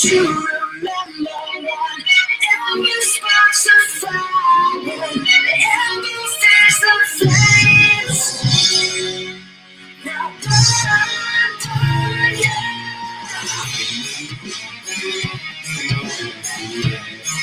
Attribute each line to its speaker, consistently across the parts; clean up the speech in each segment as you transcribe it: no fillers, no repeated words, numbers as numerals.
Speaker 1: you remember one? Every sparks of fire, every face of flames. Now burn, yeah.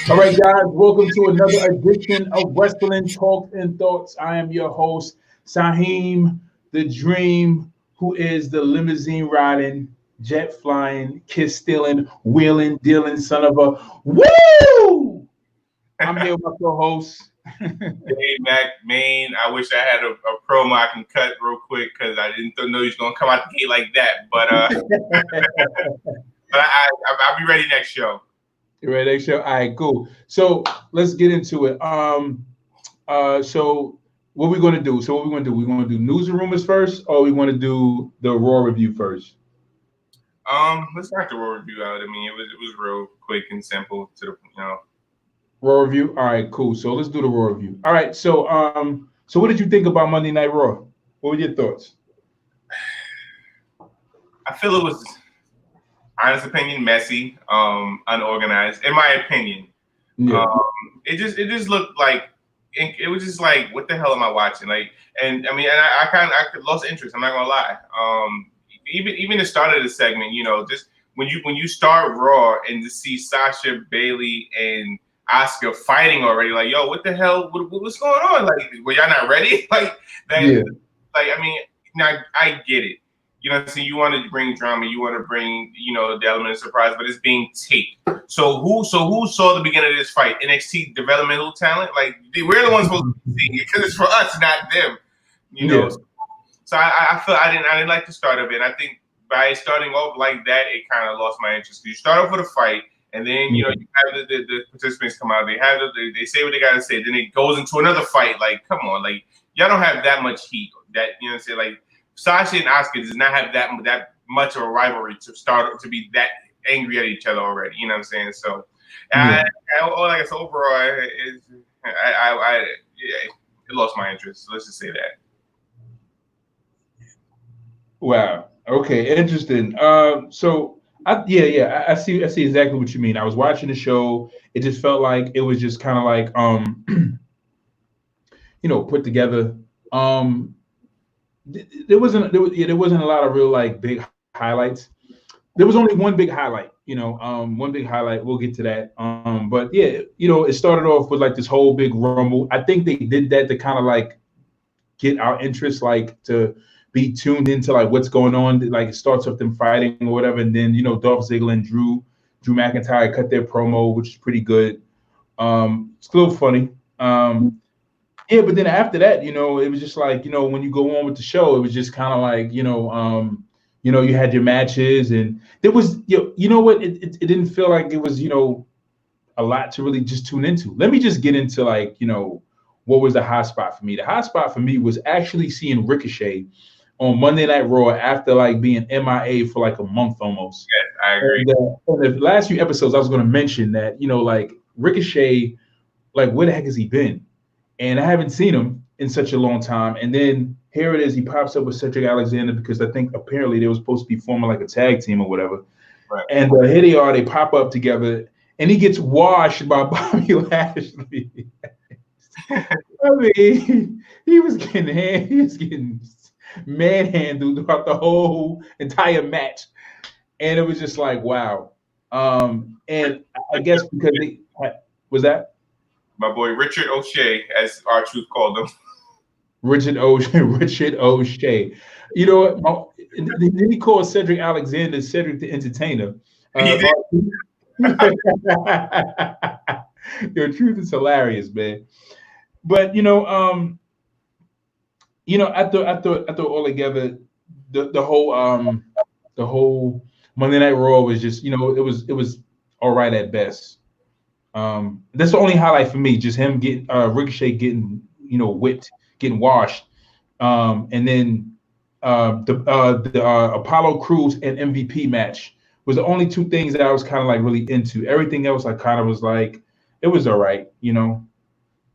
Speaker 2: All right, guys, welcome to another edition of Wrestling Talks and Thoughts. I am your host, Saheem the Dream, who is the limousine riding, jet flying, kiss stealing, wheeling, dealing son of a woo! I'm here with my co-host.
Speaker 3: Hey, Mac, Maine. I wish I had a promo I can cut real quick because I didn't know he was going to come out the gate like that. But I'll be ready next show.
Speaker 2: You ready next show? All right, cool. So let's get into it. So what we're gonna do? We're gonna do news and rumors first, or we want to do the Raw review first?
Speaker 3: Let's knock the Raw review out. I mean, it was real quick and simple to the
Speaker 2: Raw review. All right, cool. So let's do the Raw review. All right. So what did you think about Monday Night Raw? What were your thoughts?
Speaker 3: I feel it was, honest opinion, messy, unorganized. In my opinion,
Speaker 2: Yeah.
Speaker 3: it just looked like it was just like, what the hell am I watching? Like, and I mean, and I lost interest. I'm not gonna lie. Even the start of the segment, just when you start Raw and to see Sasha, Bayley, and Asuka fighting already, like, yo, what the hell? What's going on? Like, were y'all not ready? Like that?
Speaker 2: Yeah.
Speaker 3: Like, I mean, now I get it. You know what I'm saying? You want to bring drama, you want to bring, the element of surprise, but it's being taped. So who saw the beginning of this fight? NXT developmental talent? Like, we're the ones supposed to be seeing it because it's for us, not them. You know. So I feel I didn't like the start of it. I think by starting off like that, it kind of lost my interest. You start off with a fight, and then you have the participants come out. They say what they gotta say. Then it goes into another fight. Like, come on, like y'all don't have that much heat. That what I'm saying, like. Sasha and Asuka does not have that much of a rivalry to be that angry at each other already. You know what I'm saying? So, like I said, overall, it lost my interest. So let's just say that.
Speaker 2: Wow. Okay. Interesting. So I see exactly what you mean. I was watching the show. It just felt like it was just kind of like put together. There wasn't a lot of real like big highlights. There was only one big highlight, one big highlight. We'll get to that. But yeah, it started off with like this whole big rumble. I think they did that to kind of like get our interest, like to be tuned into like what's going on. Like it starts with them fighting or whatever, and then Dolph Ziggler and Drew McIntyre cut their promo, which is pretty good. It's a little funny. Yeah, but then after that, it was just like, when you go on with the show, it was just kind of like, you had your matches, and there was, what, it didn't feel like it was, a lot to really just tune into. Let me just get into like, what was the hot spot for me? The hot spot for me was actually seeing Ricochet on Monday Night Raw after like being MIA for like a month almost.
Speaker 3: Yeah, I agree.
Speaker 2: And, in the last few episodes, I was going to mention that, like Ricochet, like where the heck has he been? And I haven't seen him in such a long time. And then here it is. He pops up with Cedric Alexander because I think apparently they were supposed to be forming like a tag team or whatever.
Speaker 3: Right.
Speaker 2: And here they are. They pop up together, and he gets washed by Bobby Lashley. I mean, he was getting manhandled throughout the whole entire match, and it was just like, wow. And I guess because was that.
Speaker 3: My boy Richard O'Shea, as R-Truth called him.
Speaker 2: Richard O'Shea. You know what? Then he called Cedric Alexander Cedric the Entertainer. Your truth is hilarious, man. But after all together, the whole Monday Night Raw was just it was all right at best. That's the only highlight for me, just him getting Ricochet getting whipped, getting washed, and then the Apollo Crews and MVP match was the only two things that I was kind of like really into. Everything else I kind of was like, it was all right,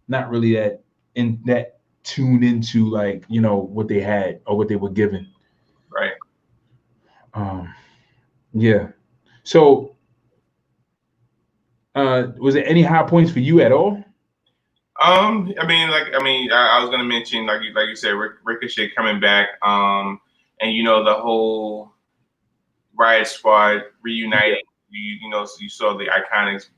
Speaker 2: not really that tuned into like what they had or what they were given.
Speaker 3: Right.
Speaker 2: Yeah. So Was there any high points for you at all?
Speaker 3: I was gonna mention, like you said, Ricochet coming back, and the whole Riott Squad reuniting. So you saw the Iconics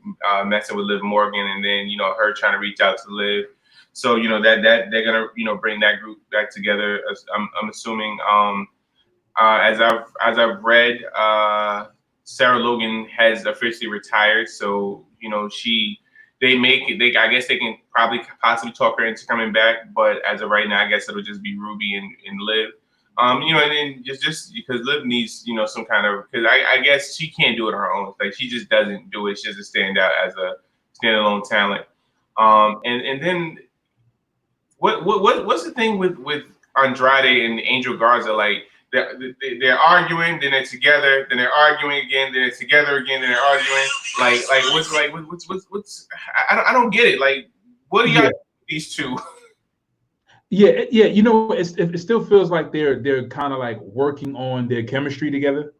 Speaker 3: messing with Liv Morgan, and then her trying to reach out to Liv. So that they're gonna bring that group back together. I'm assuming. As I've read, Sarah Logan has officially retired. So I guess they can probably possibly talk her into coming back, but as of right now, I guess it'll just be Ruby and Liv. And then just because Liv needs, some kind of, because I guess she can't do it on her own. Like she just doesn't do it. She doesn't stand out as a standalone talent. And then what's the thing with Andrade and Angel Garza? Like they're arguing, then they're together, then they're arguing again, then they're together again, then they're arguing. What's I don't get it. Like, what do y'all do with these two?
Speaker 2: Yeah. It still feels like they're kind of like working on their chemistry together,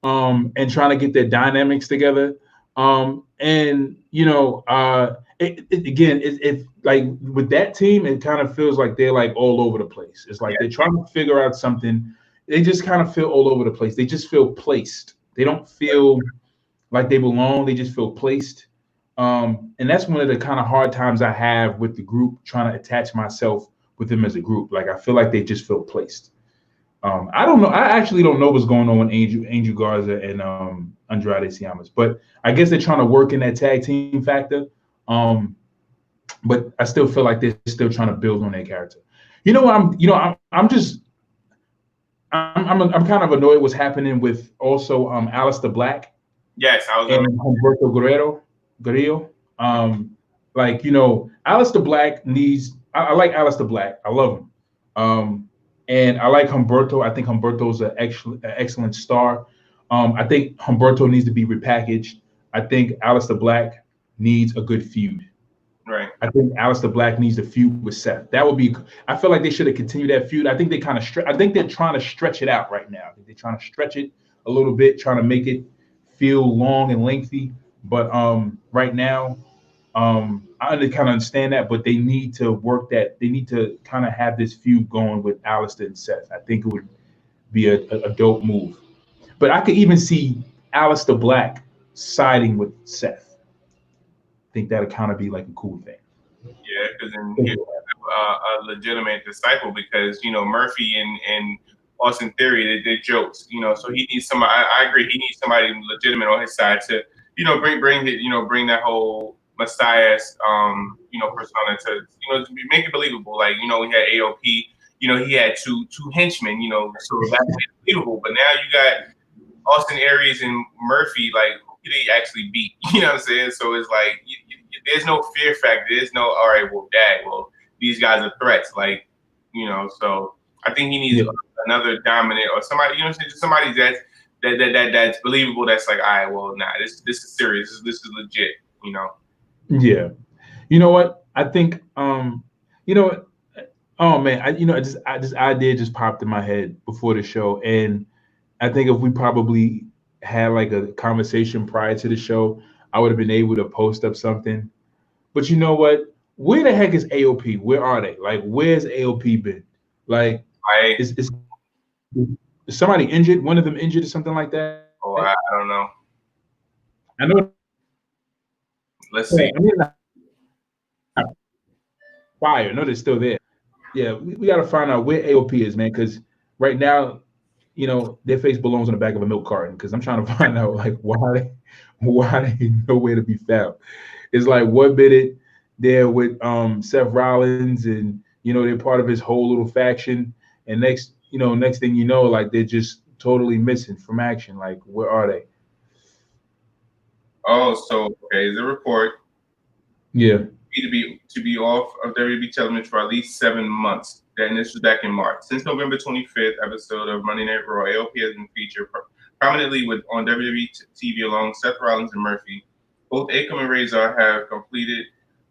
Speaker 2: and trying to get their dynamics together. It like with that team, it kind of feels like they're like all over the place. It's like they're trying to figure out something. They just kind of feel all over the place. They just feel placed. They don't feel like they belong. They just feel placed. And that's one of the kind of hard times I have with the group, trying to attach myself with them as a group. Like I feel like they just feel placed. I don't know. I actually don't know what's going on with Angel Garza and Andrade Siamas, but I guess they're trying to work in that tag team factor. But I still feel like they're still trying to build on their character. I'm kind of annoyed what's happening with also Aleister Black.
Speaker 3: Yes, I was
Speaker 2: and Humberto Guerrero. Aleister Black needs. I like Aleister Black. I love him. And I like Humberto. I think Humberto's an excellent star. I think Humberto needs to be repackaged. I think Aleister Black needs a good feud.
Speaker 3: Right.
Speaker 2: I think Aleister Black needs to feud with Seth. That would be. I feel like they should have continued that feud. I think they kind of. I think they're trying to stretch it out right now. They're trying to stretch it a little bit, trying to make it feel long and lengthy. But right now, I kind of understand that. But they need to work that. They need to kind of have this feud going with Aleister and Seth. I think it would be a dope move. But I could even see Aleister Black siding with Seth. I think that'd kind of be like a cool thing.
Speaker 3: Yeah, because then you have a legitimate disciple, because Murphy and Austin Theory, they're jokes. So he needs somebody. I agree. He needs somebody legitimate on his side to bring that whole Messiah persona to make it believable. Like we had AOP. He had two henchmen. So that's believable. But now you got Austin Aries and Murphy. Like, who did he actually beat? You know what I'm saying? So it's like there's no fear factor. There's no, all right, well, these guys are threats. Like, so I think he needs another dominant or somebody, just somebody that's believable. That's like, all right, well, nah, this is serious. This is legit.
Speaker 2: Yeah. You know what? I think, oh man, this idea just popped in my head before the show. And I think if we probably had like a conversation prior to the show, I would have been able to post up something. But you know what? Where the heck is AOP? Where are they? Like, where's AOP been? Like, is somebody injured? One of them injured or something like that?
Speaker 3: Oh, I don't know.
Speaker 2: I know.
Speaker 3: Let's see.
Speaker 2: Fire. I know they're still there. Yeah, we got to find out where AOP is, man, because right now, their face belongs on the back of a milk carton, because I'm trying to find out, like, why they nowhere to be found. It's like 1 minute they're with Seth Rollins, and they're part of his whole little faction, and next thing you know, like, they're just totally missing from action. Like, where are they?
Speaker 3: Oh, so okay, the report.
Speaker 2: Yeah.
Speaker 3: To be off of WWE television for at least 7 months. And this was back in March. Since November 25th episode of Monday Night Raw, AOP has been featured prominently on WWE TV along Seth Rollins and Murphy. Both Akam and Razor have completed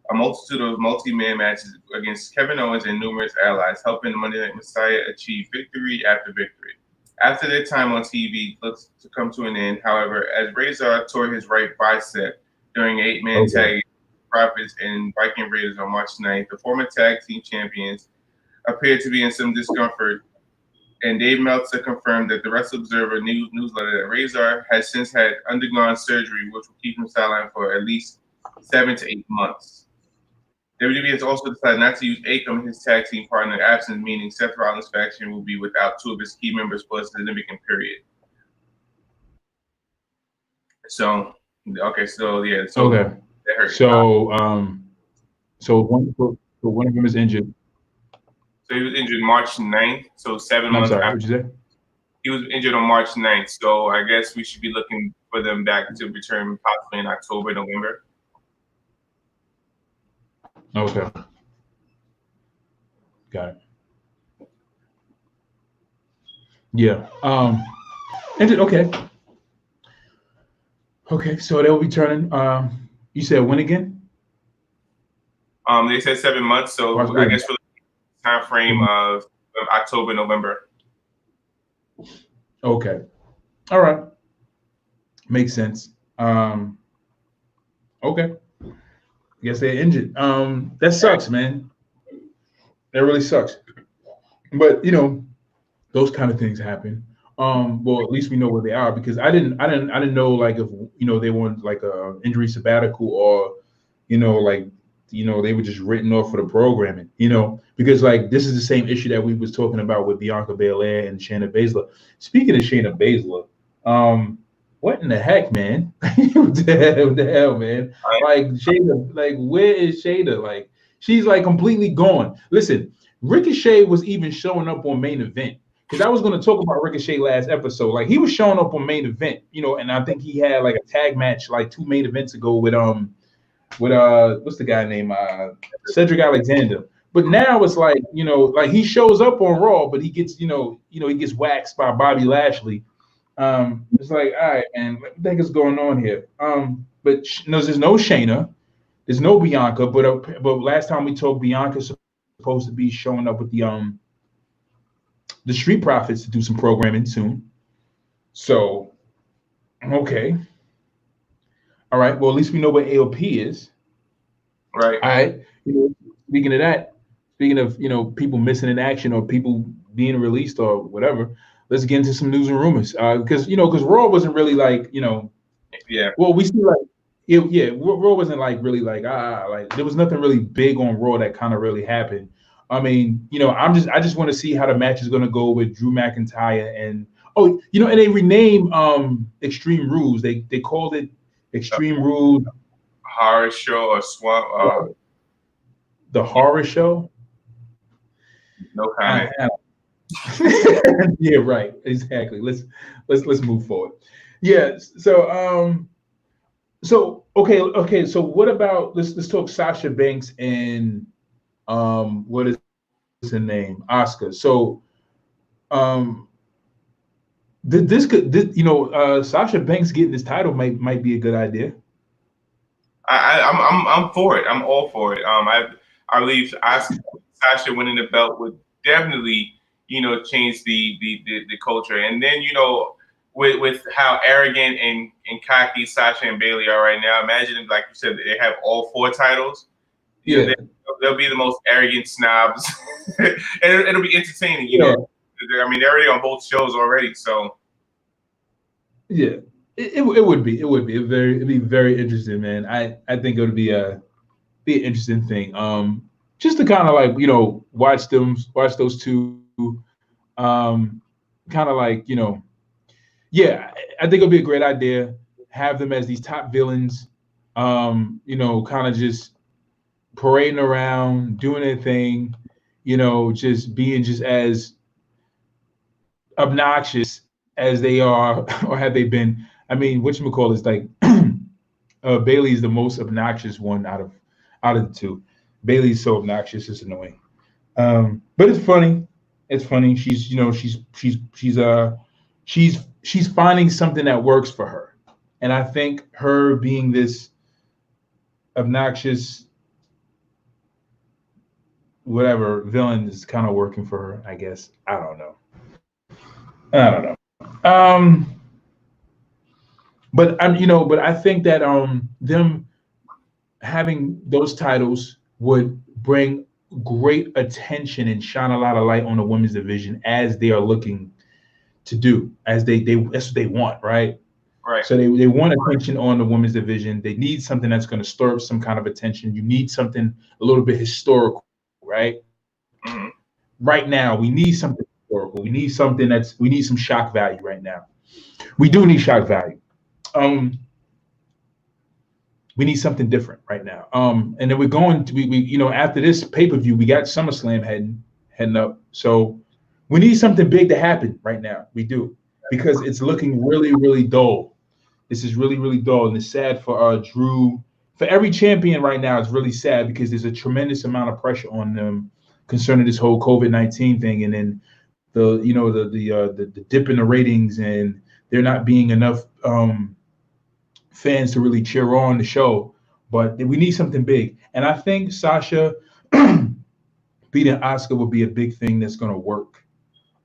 Speaker 3: a multitude of multi-man matches against Kevin Owens and numerous allies, helping the Monday Night Messiah achieve victory after victory. After their time on TV looks to come to an end, however, as Razor tore his right bicep during 8-man tag Profits and Viking Raiders on March 9th. The former tag team champions appeared to be in some discomfort, and Dave Meltzer confirmed that the Wrestle Observer newsletter that Razor has since had undergone surgery, which will keep him sidelined for at least 7 to 8 months. WWE has also decided not to use Akam and his tag team partner in absence, meaning Seth Rollins' faction will be without 2 of his key members for a significant period. So, okay, so yeah, so
Speaker 2: okay.
Speaker 3: that hurt.
Speaker 2: So one of them is injured.
Speaker 3: So he was injured March 9th, so 7 months
Speaker 2: sorry,
Speaker 3: after.
Speaker 2: what'd you say?
Speaker 3: He was injured on March 9th, so I guess we should be looking for them back to return possibly in October, November.
Speaker 2: Okay. Got it. Yeah. Injured, okay. Okay, so they'll be turning. You said when again?
Speaker 3: They said 7 months, so I guess for the time frame of October, November.
Speaker 2: Okay. All right. Makes sense. Okay. I guess they're injured. That sucks, man. That really sucks. But those kind of things happen. Well, at least we know where they are, because I didn't know, like, if they want like a injury sabbatical, or like they were just written off for the programming, because like this is the same issue that we was talking about with Bianca Belair and Shayna Baszler. Speaking of Shayna Baszler, what in the heck, man? What the hell, man? Like Shayna, like where is Shayna? Like she's like completely gone. Listen, Ricochet was even showing up on Main Event, because I was going to talk about Ricochet last episode. Like he was showing up on Main Event, and I think he had like a tag match like 2 main events ago with what's the guy named Cedric Alexander. But now it's like like he shows up on Raw, but he gets he gets waxed by Bobby Lashley. It's like, all right, man, what the heck is going on here? But there's no Shayna, there's no Bianca, but last time we talked, Bianca's supposed to be showing up with the Street Profits to do some programming soon. So, okay. All right. Well, at least we know where AOP is.
Speaker 3: Right.
Speaker 2: All right. Speaking of that, speaking of people missing in action or people being released or whatever, let's get into some news and rumors. Because Raw wasn't really like
Speaker 3: Yeah.
Speaker 2: Well, we see like Raw wasn't like really like like there was nothing really big on Raw that kind of really happened. I mean, I just want to see how the match is going to go with Drew McIntyre and and they renamed Extreme Rules. They called it Extreme Rules
Speaker 3: Horror Show or Swamp.
Speaker 2: The Horror Show.
Speaker 3: No comment.
Speaker 2: Yeah, right. Exactly. Let's move forward. Yeah. So okay. So what about let's talk Sasha Banks and what is her name? Asuka. So Sasha Banks getting this title might be a good idea.
Speaker 3: I'm for it. I'm all for it. I believe Sasha winning the belt would definitely change the culture. And then with how arrogant and cocky Sasha and Bayley are right now, imagine, like you said, they have all 4 titles.
Speaker 2: Yeah,
Speaker 3: they'll be the most arrogant snobs, and it'll be entertaining. I mean, they're already on both shows already, so
Speaker 2: yeah, it would be it'd be very interesting, man. I think it would be an interesting thing. Just to kind of like watch those two, kind of like yeah, I think it'll be a great idea. Have them as these top villains, kind of just parading around, doing their thing, just being just as obnoxious as they are or have they been. I mean, whatchamacallit is like Bailey's the most obnoxious one out of the 2. Bailey's so obnoxious, it's annoying. But it's funny. It's funny. She's she's finding something that works for her. And I think her being this obnoxious whatever villain is kind of working for her, I guess. I don't know. But but I think that them having those titles would bring great attention and shine a lot of light on the women's division as they are looking to do, as they that's what they want, right?
Speaker 3: Right.
Speaker 2: So they want attention on the women's division. They need something that's going to stir up some kind of attention. You need something a little bit historical, right?
Speaker 3: Mm-hmm.
Speaker 2: Right now, we need something historical. We need something we need some shock value right now. We do need shock value. We need something different right now. And then we're going to we after this pay-per-view, we got SummerSlam heading up. So we need something big to happen right now. We do, because it's looking really, really dull. This is really, really dull, and it's sad for Drew. For every champion right now, it's really sad because there's a tremendous amount of pressure on them concerning this whole COVID-19 thing, and then the dip in the ratings, and there not being enough fans to really cheer on the show. But we need something big, and I think Sasha beating Asuka would be a big thing that's going to work.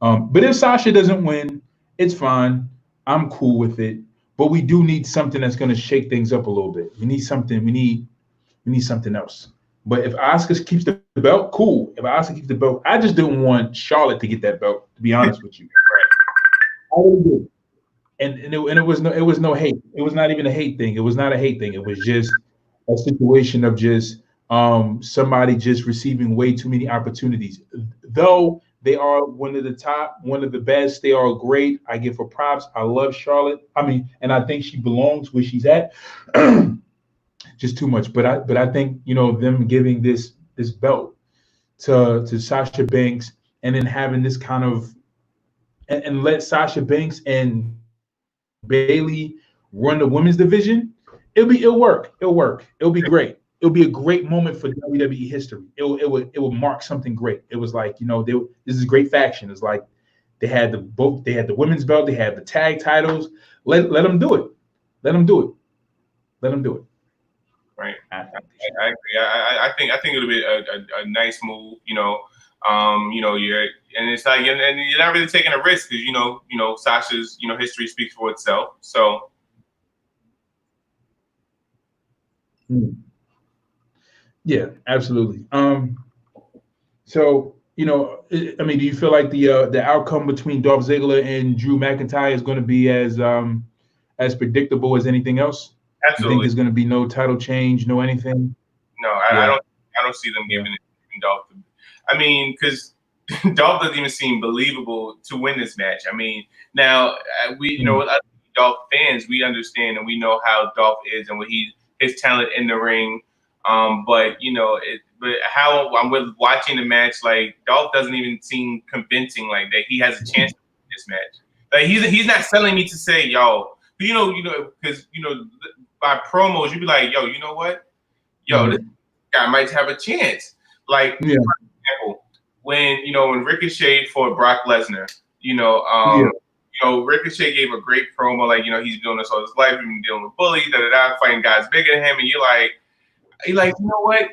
Speaker 2: But if Sasha doesn't win, it's fine. I'm cool with it. But we do need something that's going to shake things up a little bit. We need something. We need something else. But if Asuka keeps the belt, cool. If Asuka keeps the belt, I just didn't want Charlotte to get that belt, to be honest with you. I really did. And it was no hate. It was not even a hate thing. It was not a hate thing. It was just a situation of just somebody just receiving way too many opportunities. Though they are one of the top, one of the best. They are great. I give her props. I love Charlotte. And I think she belongs where she's at. Just too much. But I think them giving this belt to Sasha Banks, and then having this kind of and let Sasha Banks and Bayley run the women's division. It'll work. It'll be great. It'll be a great moment for WWE history. It will mark something great. It was like, this is a great faction. It's like they had the women's belt, they had the tag titles. Let them do it. Let them do it.
Speaker 3: Right. I agree. I think it'll be a nice move. And it's like, and you're not really taking a risk because Sasha's history speaks for itself. So.
Speaker 2: Yeah, absolutely. So do you feel like the outcome between Dolph Ziggler and Drew McIntyre is going to be as predictable as anything else?
Speaker 3: Absolutely.
Speaker 2: You think there's going to be no title change, no anything?
Speaker 3: No, I don't see them giving it to Dolph. Because Dolph doesn't even seem believable to win this match. Now we Dolph fans, we understand and we know how Dolph is and what his talent in the ring. But how I'm with watching the match, like Dolph doesn't even seem convincing like that he has a chance to win this match. Like he's not selling me to say, yo, because by promos you'd be like, yo, you know what? Yo, this guy might have a chance. Like for example, when Ricochet fought Brock Lesnar, Ricochet gave a great promo, like he's doing this all his life, he's been dealing with bullies, fighting guys bigger than him, and you're like, you know what?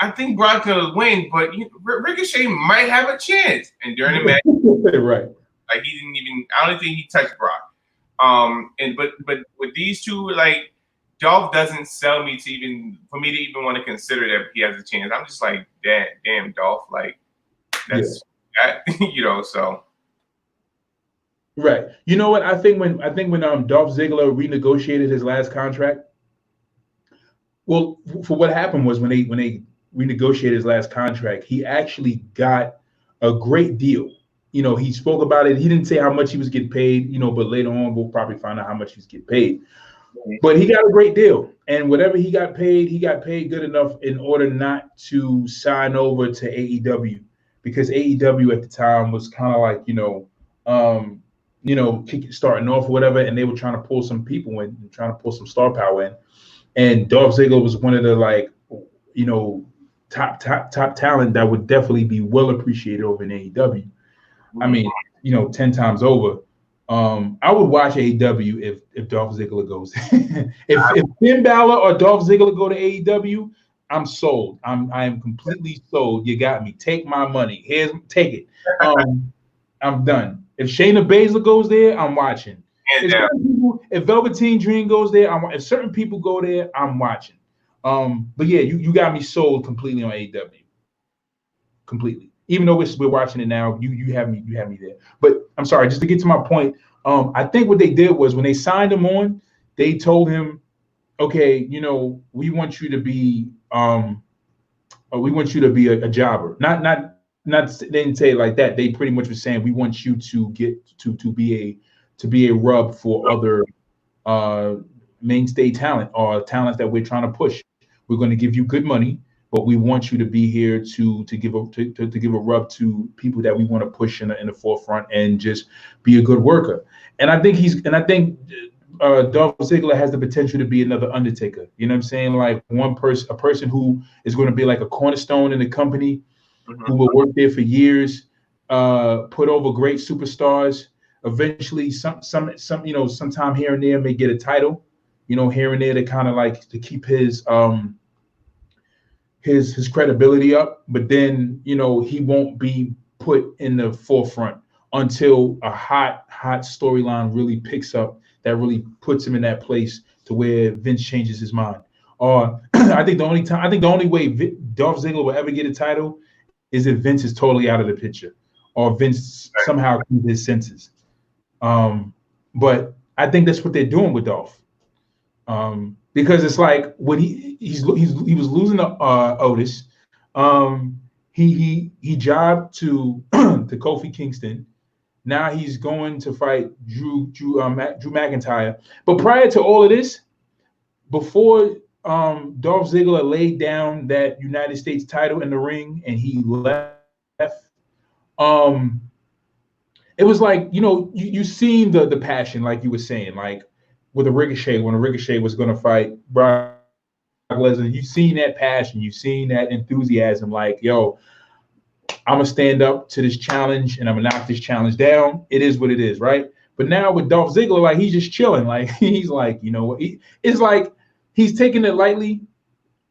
Speaker 3: I think Brock's gonna win, but Ricochet might have a chance. And during the match,
Speaker 2: right?
Speaker 3: Like he didn't even. I don't think he touched Brock. But with these two, like Dolph doesn't sell me for me to even want to consider that he has a chance. I'm just like, damn, Dolph, like that's that, so.
Speaker 2: Right. You know what? I think when Dolph Ziggler renegotiated his last contract. Well, for what happened was when they renegotiated his last contract, he actually got a great deal. He spoke about it. He didn't say how much he was getting paid, but later on we'll probably find out how much he's getting paid. But he got a great deal. And whatever he got paid good enough in order not to sign over to AEW, because AEW at the time was kind of like, starting off or whatever, and they were trying to pull some people in, trying to pull some star power in. And Dolph Ziggler was one of the top talent that would definitely be well appreciated over in AEW. 10 times over. I would watch AEW if Dolph Ziggler goes. if Finn Balor or Dolph Ziggler go to AEW, I'm sold. I am completely sold. You got me. Take my money. Take it. I'm done. If Shayna Baszler goes there, I'm watching. If Velveteen Dream goes there, if certain people go there, I'm watching. But yeah, you got me sold completely on AEW. Completely. Even though we're watching it now, you have me there. But I'm sorry, just to get to my point, I think what they did was when they signed him on, they told him, okay, you know, we want you to be a jobber. Not they didn't say it like that. They pretty much were saying we want you to get to be a rub for other mainstay talent or talents that we're trying to push. We're going to give you good money, but we want you to be here to give a rub to people that we want to push in the forefront and just be a good worker. And I think Dolph Ziggler has the potential to be another Undertaker. You know what I'm saying? Like a person who is going to be like a cornerstone in the company, who will work there for years, put over great superstars. Eventually, sometime here and there may get a title, you know, here and there to kind of like to keep his credibility up. But then, you know, he won't be put in the forefront until a hot storyline really picks up that really puts him in that place to where Vince changes his mind. Or I think the only way Dolph Ziggler will ever get a title is if Vince is totally out of the picture, or Vince somehow keeps his senses. But I think that's what they're doing with Dolph, because it's like when he was losing to Otis, he jobbed to to Kofi Kingston. Now he's going to fight Drew McIntyre. But prior to all of this, before Dolph Ziggler laid down that United States title in the ring and he left, it was like, you know, you seen the passion, like you were saying, like with Ricochet, when Ricochet was going to fight Brock Lesnar, you seen that passion, you seen that enthusiasm, like, yo, I'm gonna stand up to this challenge and I'm gonna knock this challenge down. It is what it is, right? But now with Dolph Ziggler, like he's just chilling, like he's like, you know, it's like he's taking it lightly,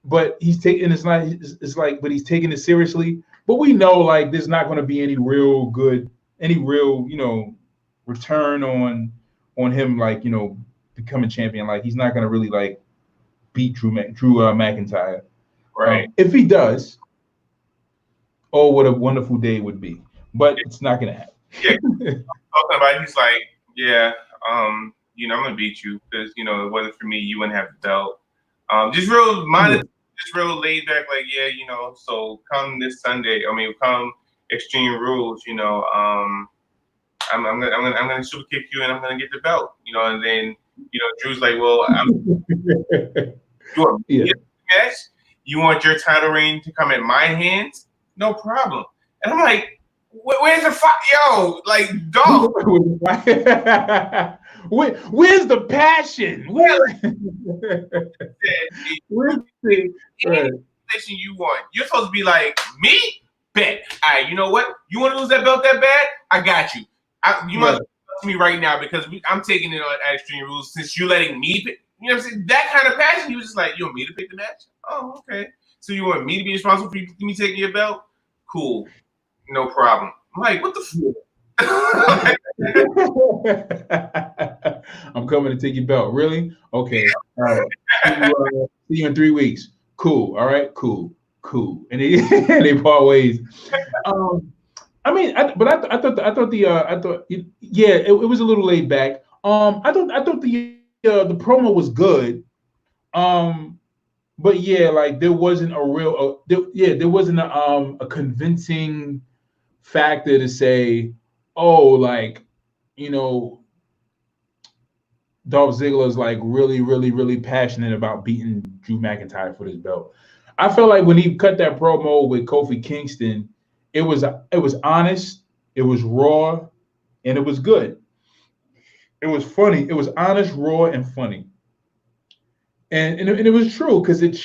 Speaker 2: but he's taking but he's taking it seriously. But we know like there's not going to be any real, you know, return on him, like, you know, becoming champion. Like he's not going to really like beat Drew McIntyre,
Speaker 3: right?
Speaker 2: If he does, oh, what a wonderful day it would be. But it's not going to happen.
Speaker 3: Yeah, talking about, he's like, yeah, you know, I'm gonna beat you because, you know, it wasn't for me, you wouldn't have the belt. Just real minded, just real laid back, like, yeah, you know, so come this Sunday, come Extreme Rules, you know, I'm gonna super kick you and I'm gonna get the belt, you know, and then, you know, Drew's like, well, you want your title reign to come at my hands? No problem. And I'm like, where's the fight? Yo, like, dog.
Speaker 2: Where's the passion? Where's the
Speaker 3: position you want? You're supposed to be like, me? Bet. All right, you know what? You want to lose that belt that bad? I got you. You must to me right now because I'm taking it on Extreme Rules since you're letting me pick. You know what I'm saying? That kind of passion. He was just like, you want me to pick the match? Oh, okay. So you want me to be responsible for me taking your belt? Cool. No problem. I'm like, what the
Speaker 2: I'm coming to take your belt. Really? Okay. All right. See you in 3 weeks. Cool. All right. Cool. And they part ways. I mean, I thought it was a little laid back. I thought the promo was good. But yeah, like there wasn't a real there wasn't a convincing factor to say, oh, like, you know, Dolph Ziggler is like really, really, really passionate about beating Drew McIntyre for this belt. I felt like when he cut that promo with Kofi Kingston, it was honest, it was raw, and it was good. It was funny. It was honest, raw, and funny. And it was true because it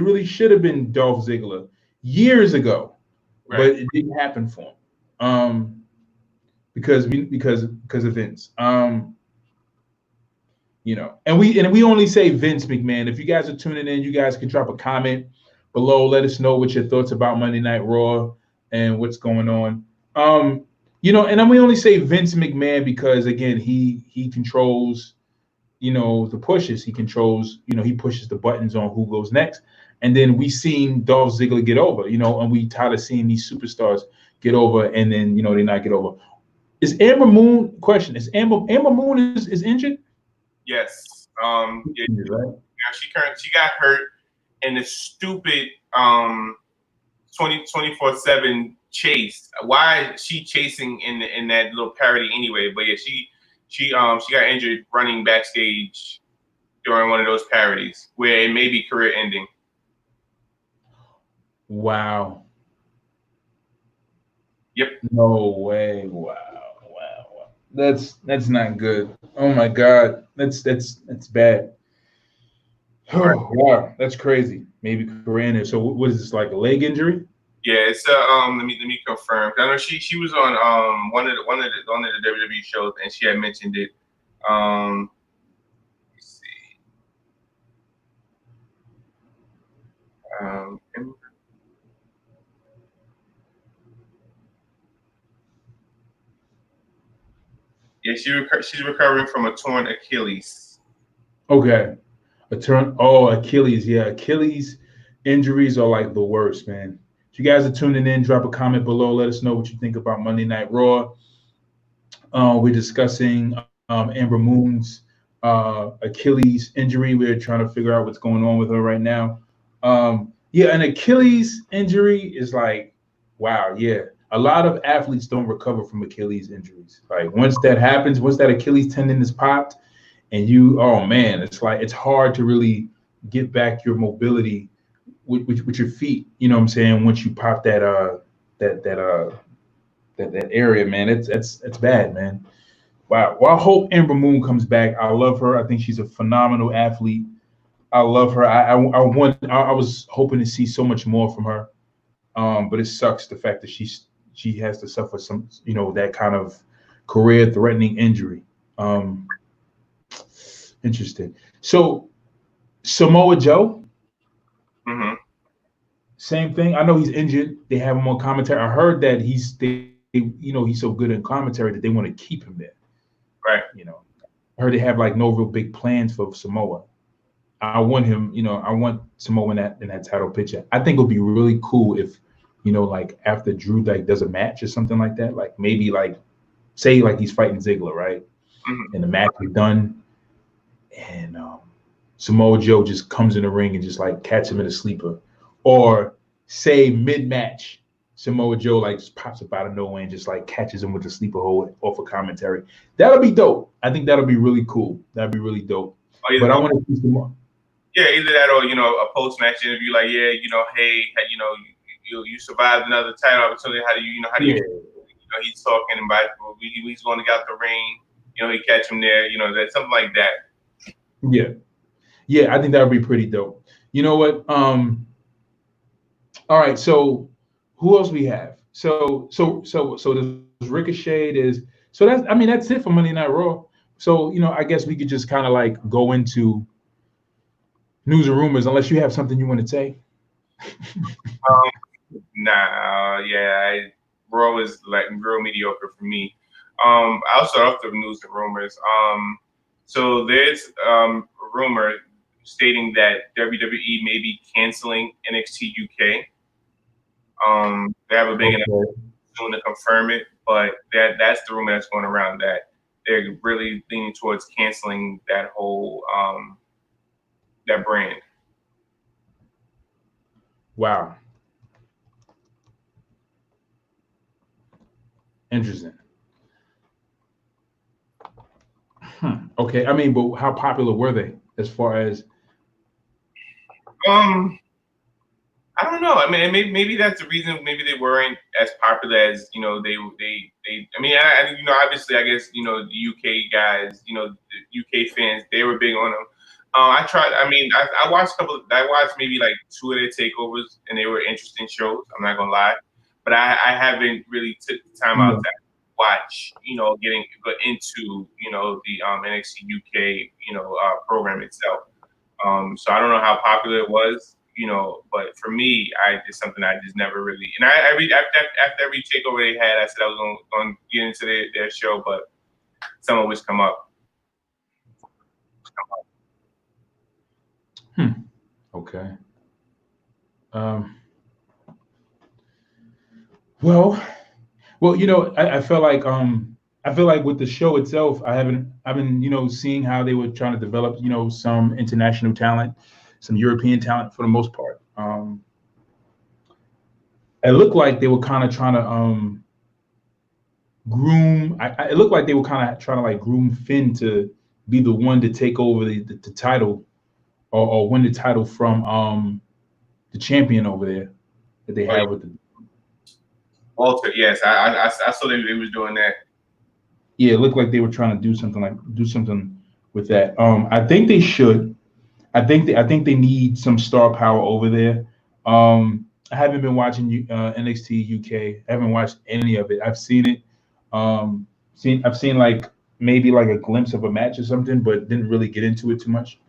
Speaker 2: really should have been Dolph Ziggler years ago, right. But it didn't happen for him because of Vince. You know, and we only say Vince McMahon. If you guys are tuning in, you guys can drop a comment below. Let us know what your thoughts about Monday Night Raw and what's going on. You know, and then we only say Vince McMahon because again, he controls, you know, the pushes. He controls, you know, he pushes the buttons on who goes next. And then we seen Dolph Ziggler get over, you know, and we tired of seeing these superstars get over and then, you know, they not get over. Is Amber Moon, question, is Amber Moon is injured?
Speaker 3: Yes. Yeah,
Speaker 2: Right?
Speaker 3: she got hurt in the stupid 24/7 chase. Why is she chasing in that little parody anyway? But yeah, she got injured running backstage during one of those parodies where it may be career ending.
Speaker 2: Wow.
Speaker 3: Yep.
Speaker 2: No way. Wow. That's not good. Oh my God. That's bad. Oh, wow. That's crazy. Maybe career ending. So what is this, like a leg injury?
Speaker 3: Yeah, it's let me confirm. I know she was on one of the WWE shows and she had mentioned it. Let's see. Yeah, she's recovering from a torn Achilles.
Speaker 2: Okay. Achilles. Yeah, Achilles injuries are like the worst, man. If you guys are tuning in, drop a comment below. Let us know what you think about Monday Night Raw. We're discussing Amber Moon's Achilles injury. We're trying to figure out what's going on with her right now. Yeah, an Achilles injury is like, wow, yeah. A lot of athletes don't recover from Achilles injuries. Like once that happens, once that Achilles tendon is popped, and you, oh man, it's like it's hard to really get back your mobility with your feet. You know what I'm saying? Once you pop that area, man, it's bad, man. Wow. Well, I hope Amber Moon comes back. I love her. I think she's a phenomenal athlete. I love her. I was hoping to see so much more from her. But it sucks the fact that she has to suffer some, you know, that kind of career-threatening injury. Interesting. So Samoa Joe, same thing. I know he's injured. They have him on commentary. I heard that he's so good in commentary that they want to keep him there.
Speaker 3: Right.
Speaker 2: You know, I heard they have like no real big plans for Samoa. I want him, you know, I want Samoa in that title picture. I think it would be really cool if, you know, like after Drew like does a match or something like that, like maybe like say like he's fighting Ziegler, right? And the match is done, and Samoa Joe just comes in the ring and just like catch him in a sleeper, or say mid-match Samoa Joe like just pops up out of nowhere and just like catches him with the sleeper hold off of commentary. That'll be dope. I think that'll be really cool. That'd be really dope. But I want to see some more.
Speaker 3: Yeah, either that or, you know, a post-match interview like, yeah, you know, hey, you know, you survived another title opportunity. How do you know, he's talking about he's going to get out the ring, you know, he catch him there, you know, that something like that. Yeah, I think that would be pretty dope. You know what? All right, so who else we have? So there's Ricochet. That's it for Monday Night Raw. So, you know, I guess we could just kind of like go into news and rumors, unless you have something you want to say. Raw is like real mediocre for me. I'll start off the news and rumors. So there's a rumor stating that WWE may be canceling NXT UK. They have a big enough soon to confirm it, but that's the rumor that's going around, that they're really leaning towards canceling that whole that brand.
Speaker 2: Wow. Interesting. Okay. I mean, but how popular were they as far as?
Speaker 3: I don't know. I mean, maybe that's the reason. Maybe they weren't as popular as, you know, they. I mean, you know, obviously, I guess, you know, the UK guys, you know, the UK fans, they were big on them. I tried. I mean, I watched I watched maybe like 2 of their takeovers, and they were interesting shows. I'm not gonna lie, but I haven't really took the time out to watch, you know, get into, you know, the NXT UK, you know, program itself. So I don't know how popular it was. But for me, it's something I just never really. And after every takeover they had, I said I was going to get into their show, but some always come up.
Speaker 2: Okay. Well, I feel like with the show itself, I've been seeing how they were trying to develop, some international talent, some European talent for the most part. It looked like they were kind of trying to groom. It looked like they were kind of trying to like groom Finn to be the one to take over the title or win the title from the champion over there that they have with the
Speaker 3: Walter. Yes, I saw they was doing that.
Speaker 2: Yeah, it looked like they were trying to do something with that. I think they should. I think they need some star power over there. I haven't been watching NXT UK. I haven't watched any of it. I've seen it. I've seen like maybe like a glimpse of a match or something, but didn't really get into it too much.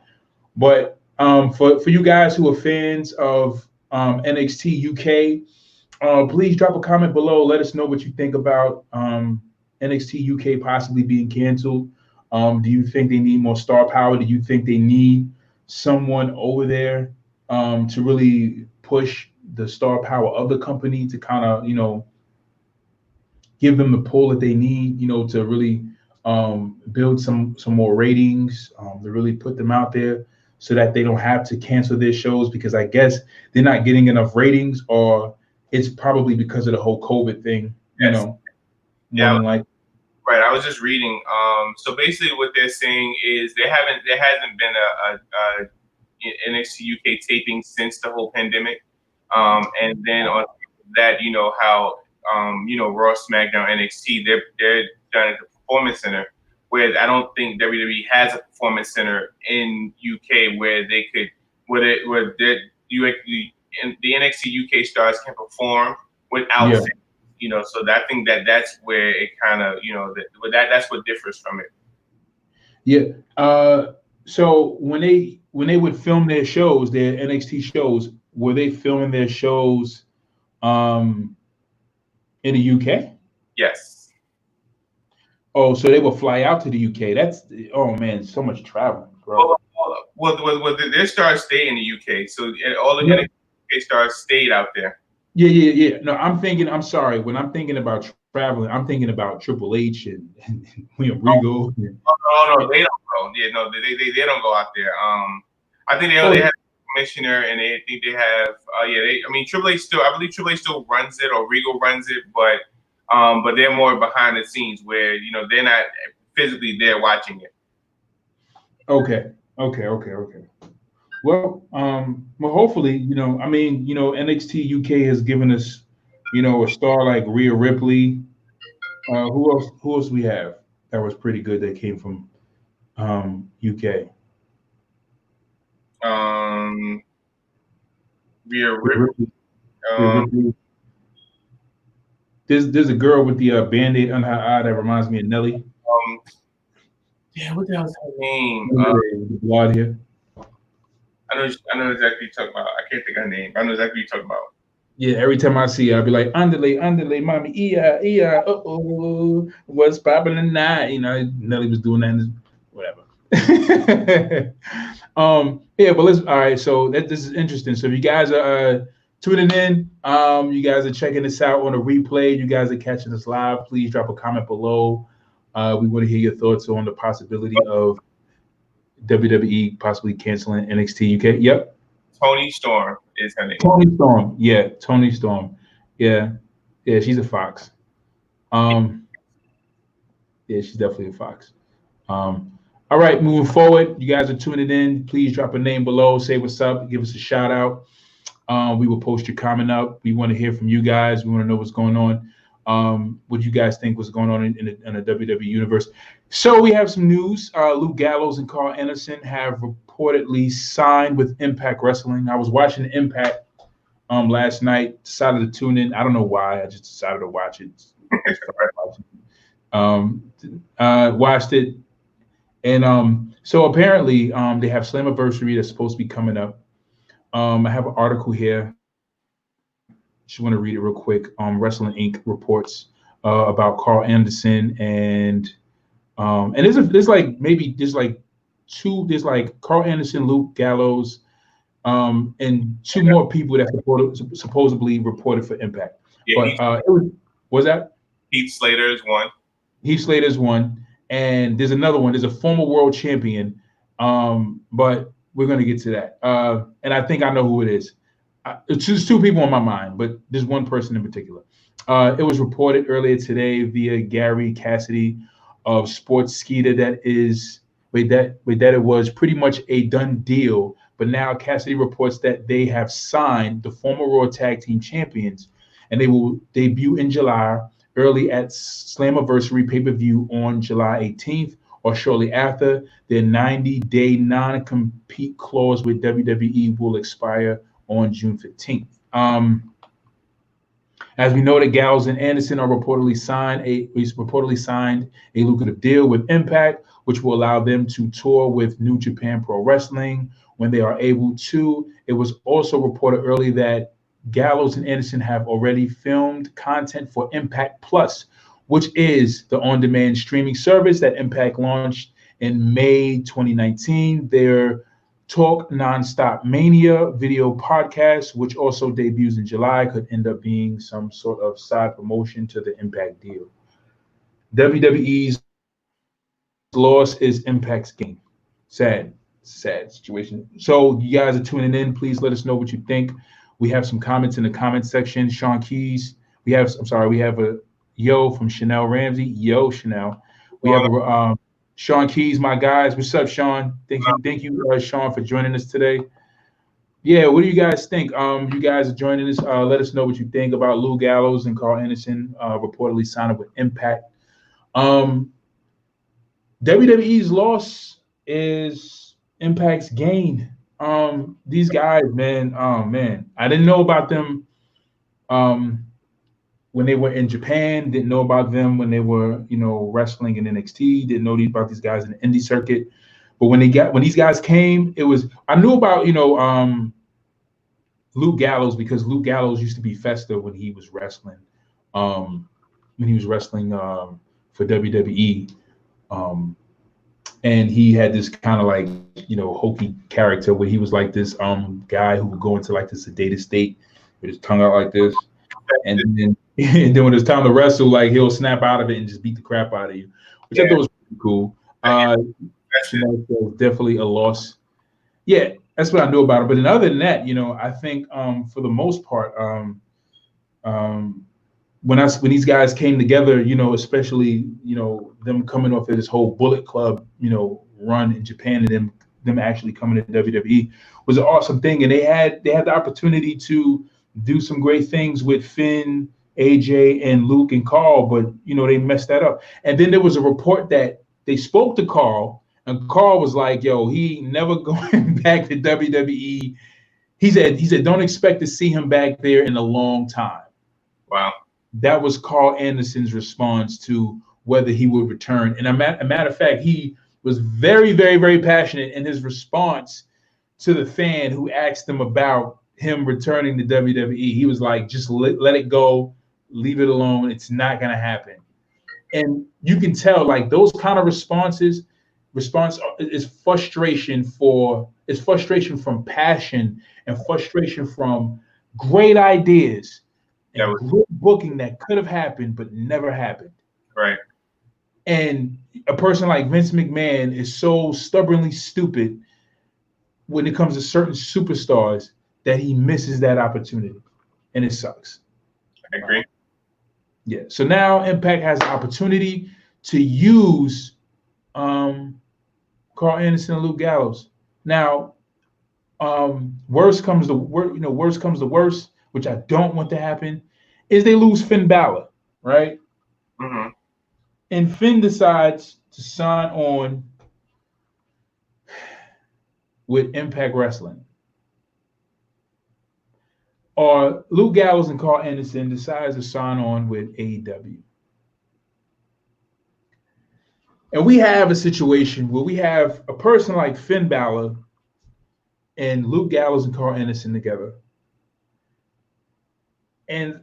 Speaker 2: But for you guys who are fans of NXT UK, please drop a comment below. Let us know what you think about NXT UK possibly being canceled. Do you think they need more star power? Do you think they need someone over there to really push the star power of the company to kind of, give them the pull that they need, to really build some more ratings, to really put them out there so that they don't have to cancel their shows, because I guess they're not getting enough ratings, or it's probably because of the whole COVID thing,
Speaker 3: Yes.
Speaker 2: Yeah.
Speaker 3: Right. I was just reading. So basically what they're saying is there hasn't been a NXT UK taping since the whole pandemic. And then on that, how Raw, SmackDown, NXT, they're done at the Performance Center, where I don't think WWE has a Performance Center in UK where they could, where the NXT UK stars can perform without, so I think that's where it kind of, that's what differs from it.
Speaker 2: Yeah. So when they would film their shows, their NXT shows, were they filming their shows in the UK?
Speaker 3: Yes.
Speaker 2: Oh, so they will fly out to the UK. Oh man, so much traveling, bro.
Speaker 3: Well, their stars stay in the UK, so all the NXT UK stars stayed out there.
Speaker 2: Yeah. No, I'm sorry. When I'm thinking about traveling, I'm thinking about Triple H and William Regal.
Speaker 3: No, they don't go. Yeah, no, they don't go out there. I think they have a commissioner, and they think they have. Triple H still. I believe Triple H still runs it, or Regal runs it, but they're more behind the scenes where they're not physically there watching it.
Speaker 2: Okay. Well, hopefully, NXT UK has given us, a star like Rhea Ripley. Who else we have that was pretty good that came from UK?
Speaker 3: Rhea Ripley.
Speaker 2: There's a girl with the Band-Aid on her eye that reminds me of Nelly.
Speaker 3: What the hell's her name?
Speaker 2: The blonde here.
Speaker 3: I know exactly what you're talking about. I can't think of her name. I know exactly what you're talking about.
Speaker 2: Yeah, every time I see her, I'll be like, underlay, mommy, what's popping tonight? Nelly was doing that, whatever. But all right, so this is interesting. So if you guys are tuning in, you guys are checking this out on a replay, you guys are catching us live, please drop a comment below. We want to hear your thoughts on the possibility of WWE possibly canceling NXT UK. Yep.
Speaker 3: Toni Storm is her name.
Speaker 2: Toni Storm. Yeah, Toni Storm. Yeah, she's a fox. Yeah, she's definitely a fox. All right, moving forward, you guys are tuning in. Please drop a name below, say what's up, give us a shout out. We will post your comment up. We want to hear from you guys. We want to know what's going on. What you guys think was going on in the WWE universe. So we have some news. Luke Gallows and Karl Anderson have reportedly signed with Impact Wrestling. I was watching Impact last night, decided to tune in. I don't know why. I just decided to watch it. Watched it. And so apparently they have Slammiversary that's supposed to be coming up. I have an article here. Just want to read it real quick. Wrestling Inc. reports about Karl Anderson and there's like Karl Anderson, Luke Gallows, and two more people that supposedly reported for Impact.
Speaker 3: Yeah,
Speaker 2: but was that
Speaker 3: Heath Slater is one.
Speaker 2: Heath Slater's one, and there's another one. There's a former world champion, but we're gonna get to that. And I think I know who it is. There's two people on my mind, but there's one person in particular. It was reported earlier today via Gary Cassidy of Sportskeeda that it was pretty much a done deal. But now Cassidy reports that they have signed the former Raw Tag Team Champions, and they will debut in July, early at Slammiversary pay-per-view on July 18th or shortly after. Their 90-day non-compete clause with WWE will expire on June 15th. As we know, that Gallows and Anderson are reportedly signed a lucrative deal with Impact, which will allow them to tour with New Japan Pro Wrestling when they are able to. It was also reported early that Gallows and Anderson have already filmed content for Impact Plus, which is the on-demand streaming service that Impact launched in May 2019. Their Talk Nonstop Mania video podcast, which also debuts in July, could end up being some sort of side promotion to the Impact deal. WWE's loss is Impact's gain. Sad situation. So you guys are tuning in. Please let us know what you think. We have some comments in the comment section. Sean Keys. We have a yo from Chanel Ramsey. Yo, Chanel. We have a Sean Keys, my guys. What's up, Sean? Thank you, Sean, for joining us today. Yeah, what do you guys think? You guys are joining us. Let us know what you think about Lou Gallows and Karl Anderson reportedly signing with Impact. WWE's loss is Impact's gain. These guys, man, I didn't know about them when they were in Japan, didn't know about them when they were, wrestling in NXT, didn't know about these guys in the indie circuit. But when these guys came, I knew about, Luke Gallows, because Luke Gallows used to be Festa when he was wrestling, for WWE. And he had this kind of like, hokey character where he was like this guy who would go into like this sedated state with his tongue out like this. And then when it's time to wrestle, like he'll snap out of it and just beat the crap out of you, which I thought was pretty cool. Definitely a loss. Yeah, that's what I knew about it. But then other than that, I think for the most part, when these guys came together, especially them coming off of this whole Bullet Club, run in Japan, and them actually coming to WWE was an awesome thing. And they had the opportunity to do some great things with Finn, AJ, and Luke and Karl, but they messed that up. And then there was a report that they spoke to Karl, and Karl was like, "Yo, he never going back to WWE." He said, "Don't expect to see him back there in a long time."
Speaker 3: Wow.
Speaker 2: That was Karl Anderson's response to whether he would return. And a matter of fact, he was very, very, very passionate in his response to the fan who asked him about him returning to WWE. He was like, just let it go, leave it alone. It's not going to happen. And you can tell, like, those kind of response is frustration from passion and frustration from great ideas. Good booking that could have happened but never happened.
Speaker 3: Right.
Speaker 2: And a person like Vince McMahon is so stubbornly stupid when it comes to certain superstars that he misses that opportunity, and it sucks.
Speaker 3: I agree.
Speaker 2: Yeah. So now Impact has an opportunity to use Karl Anderson and Luke Gallows. Now, worst comes to worst, which I don't want to happen, is they lose Finn Balor, right?
Speaker 3: Mm-hmm.
Speaker 2: And Finn decides to sign on with Impact Wrestling. Or Luke Gallows and Karl Anderson decides to sign on with AEW. And we have a situation where we have a person like Finn Balor and Luke Gallows and Karl Anderson together. And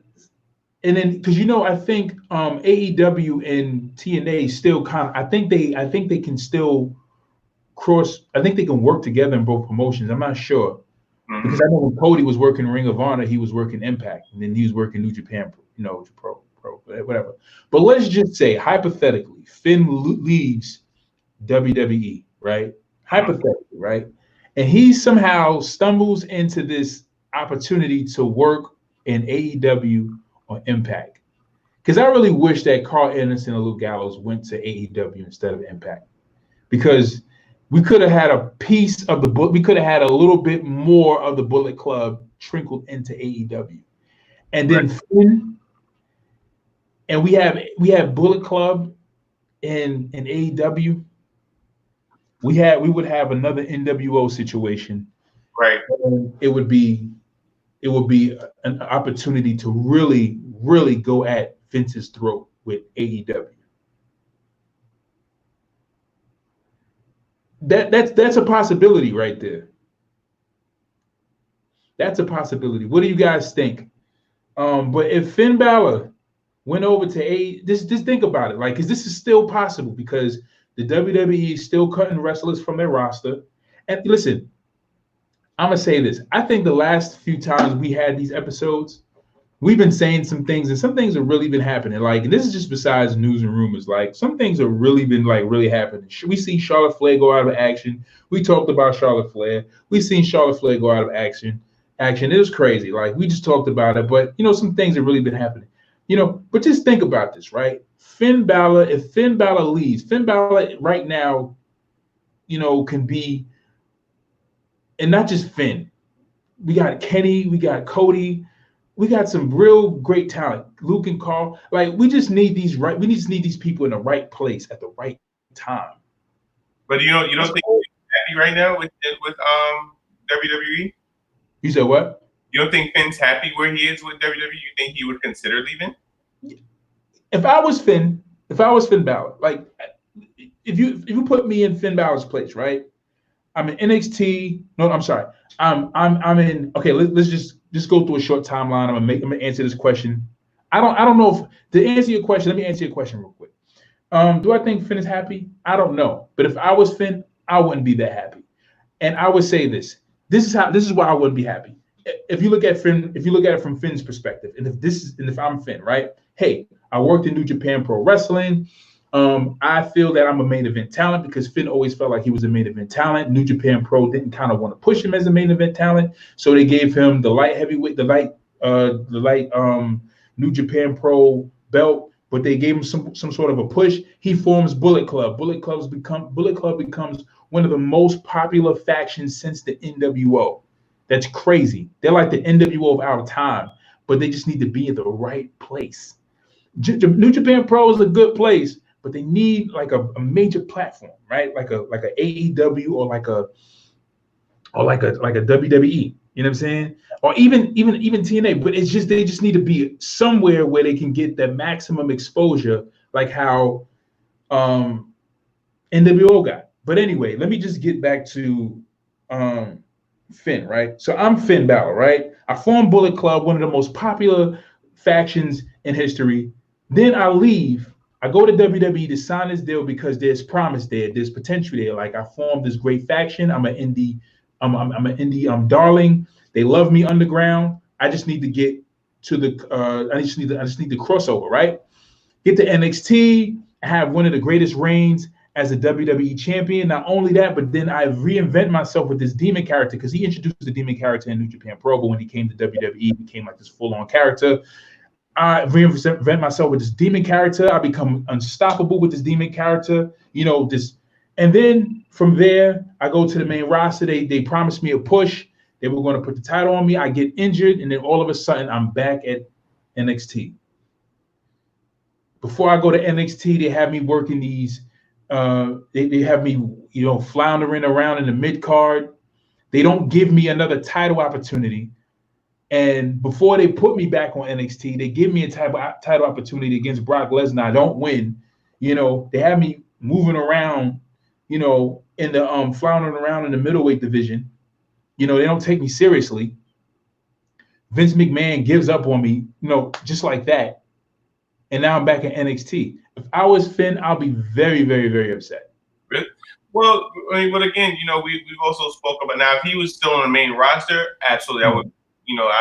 Speaker 2: then because I think AEW and TNA still kind of I think they can still I think they can work together in both promotions. I'm not sure. Because I know when Cody was working Ring of Honor, he was working Impact, and then he was working New Japan, Pro, whatever. But let's just say, hypothetically, Finn leaves WWE, right? Hypothetically, right? And he somehow stumbles into this opportunity to work in AEW or Impact. Because I really wish that Karl Anderson and Luke Gallows went to AEW instead of Impact. Because we could have had a piece of the book. We could have had a little bit more of the Bullet Club trickled into AEW, and then Finn, and we have Bullet Club in AEW. We would have another NWO situation,
Speaker 3: right?
Speaker 2: And it would be an opportunity to really go at Vince's throat with AEW. That's a possibility right there. That's a possibility. What do you guys think? But if Finn Balor went over to just think about it, like, because this is still possible because the WWE is still cutting wrestlers from their roster. And listen, I'm gonna say this. I think the last few times we had these episodes, we've been saying some things, and some things have really been happening. Like, and this is just besides news and rumors. Like, some things have really been really happening. We see Charlotte Flair go out of action. We talked about Charlotte Flair. We've seen Charlotte Flair go out of action. It was crazy. Like, we just talked about it. But some things have really been happening. But just think about this, right? Finn Balor. If Finn Balor leaves, Finn Balor right now, can be, and not just Finn. We got Kenny. We got Cody. We got some real great talent, Luke and Karl. Like, we just need these need these people in the right place at the right time.
Speaker 3: But you don't think he's happy right now with WWE?
Speaker 2: You said what?
Speaker 3: You don't think Finn's happy where he is with WWE? You think he would consider leaving?
Speaker 2: If I was Finn Balor, like, if you put me in Finn Balor's place, right? I'm in NXT. No, I'm sorry. I'm in. Okay, let's just go through a short timeline. I'm gonna answer this question. I don't know if to answer your question. Let me answer your question real quick. Do I think Finn is happy? I don't know. But if I was Finn, I wouldn't be that happy. And I would say this. This is why I wouldn't be happy. If you look at Finn, if you look at it from Finn's perspective, and if I'm Finn, right? Hey, I worked in New Japan Pro Wrestling. I feel that I'm a main event talent because Finn always felt like he was a main event talent. New Japan Pro didn't kind of want to push him as a main event talent, so they gave him the light heavyweight, the light New Japan Pro belt, but they gave him some sort of a push. He forms Bullet Club. Bullet Club becomes one of the most popular factions since the NWO. That's crazy. They're like the NWO of our time, but they just need to be in the right place. New Japan Pro is a good place, but they need like a major platform, right? Like a AEW or like a WWE. You know what I'm saying? Or even TNA. But it's just they just need to be somewhere where they can get the maximum exposure, like how NWO got. But anyway, let me just get back to Finn, right? So I'm Finn Balor, right? I formed Bullet Club, one of the most popular factions in history. Then I leave. I go to WWE to sign this deal because there's promise there. There's potential there. Like, I formed this great faction. I'm an indie. I'm an indie darling. They love me underground. I just need to get to the. I just need the crossover, right? Get to NXT. I have one of the greatest reigns as a WWE champion. Not only that, but then I reinvent myself with this demon character because he introduced the demon character in New Japan Pro, but when he came to WWE, he became like this full-on character. I reinvent myself with this demon character. I become unstoppable with this demon character. And then from there, I go to the main roster. They promised me a push. They were going to put the title on me. I get injured, and then all of a sudden, I'm back at NXT. Before I go to NXT, they have me working these. They have me, floundering around in the mid card. They don't give me another title opportunity. And before they put me back on NXT, they give me a title opportunity against Brock Lesnar. I don't win. They have me moving around, in the floundering around in the middleweight division. they don't take me seriously. Vince McMahon gives up on me, just like that. And now I'm back in NXT. If I was Finn, I'll be very, very, very upset.
Speaker 3: Really? Well, again, we've also spoke about now. If he was still on the main roster, absolutely, I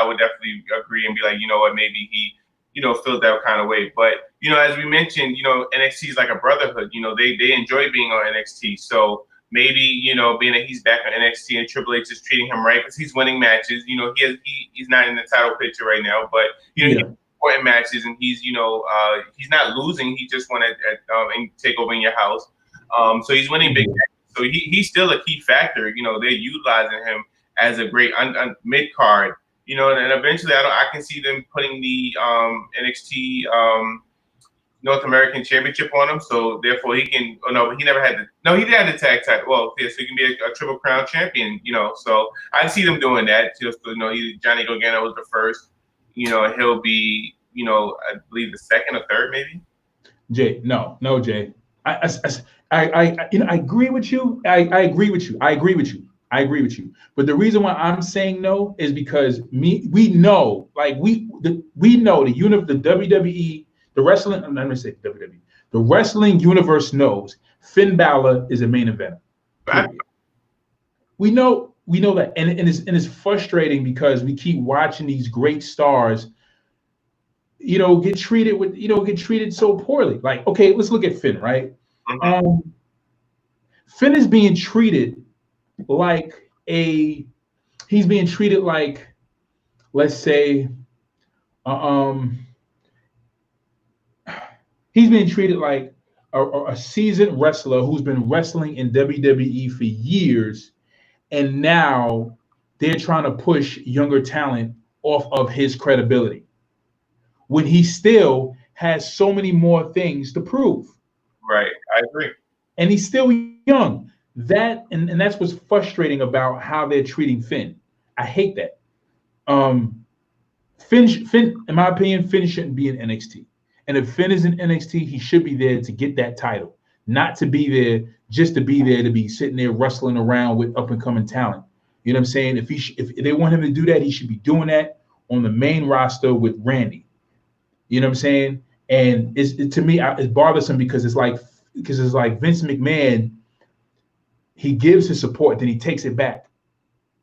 Speaker 3: would definitely agree and be like, maybe he, feels that kind of way. But as we mentioned, NXT is like a brotherhood. They enjoy being on NXT. So maybe being that he's back on NXT and Triple H is treating him right because he's winning matches. He's not in the title picture right now, but he's important matches and he's he's not losing. He just won and take over in your house. So he's winning big matches. So he's still a key factor. They're utilizing him as a great mid card. And eventually I can see them putting the NXT North American Championship on him. So therefore he can. Oh no, he never had the. No, he did have the tag title. Well, yeah, so he can be a Triple Crown champion. So I see them doing that. Just Johnny Gargano was the first. He'll be. I believe the second or third, maybe.
Speaker 2: Jay, no, Jay. I agree with you. I agree with you. But the reason why I'm saying no is because we know the WWE, the wrestling. I'm not gonna say WWE. The wrestling universe knows Finn Balor is a main eventer. We know that, and it's frustrating because we keep watching these great stars, get treated so poorly. Like, okay, let's look at Finn, right? Mm-hmm. Finn is being treated like let's say, he's being treated like a seasoned wrestler who's been wrestling in WWE for years, and now they're trying to push younger talent off of his credibility when he still has so many more things to prove. Right, I agree. And he's still young. That and that's what's frustrating about how they're treating Finn. I hate that. Finn, in my opinion, Finn shouldn't be in NXT. And if Finn is in NXT, he should be there to get that title, not to be there just to be there to be sitting there wrestling around with up and coming talent. You know what I'm saying? If they want him to do that, he should be doing that on the main roster with Randy. You know what I'm saying? And to me, it's bothersome because it's like Vince McMahon. He gives his support, then he takes it back,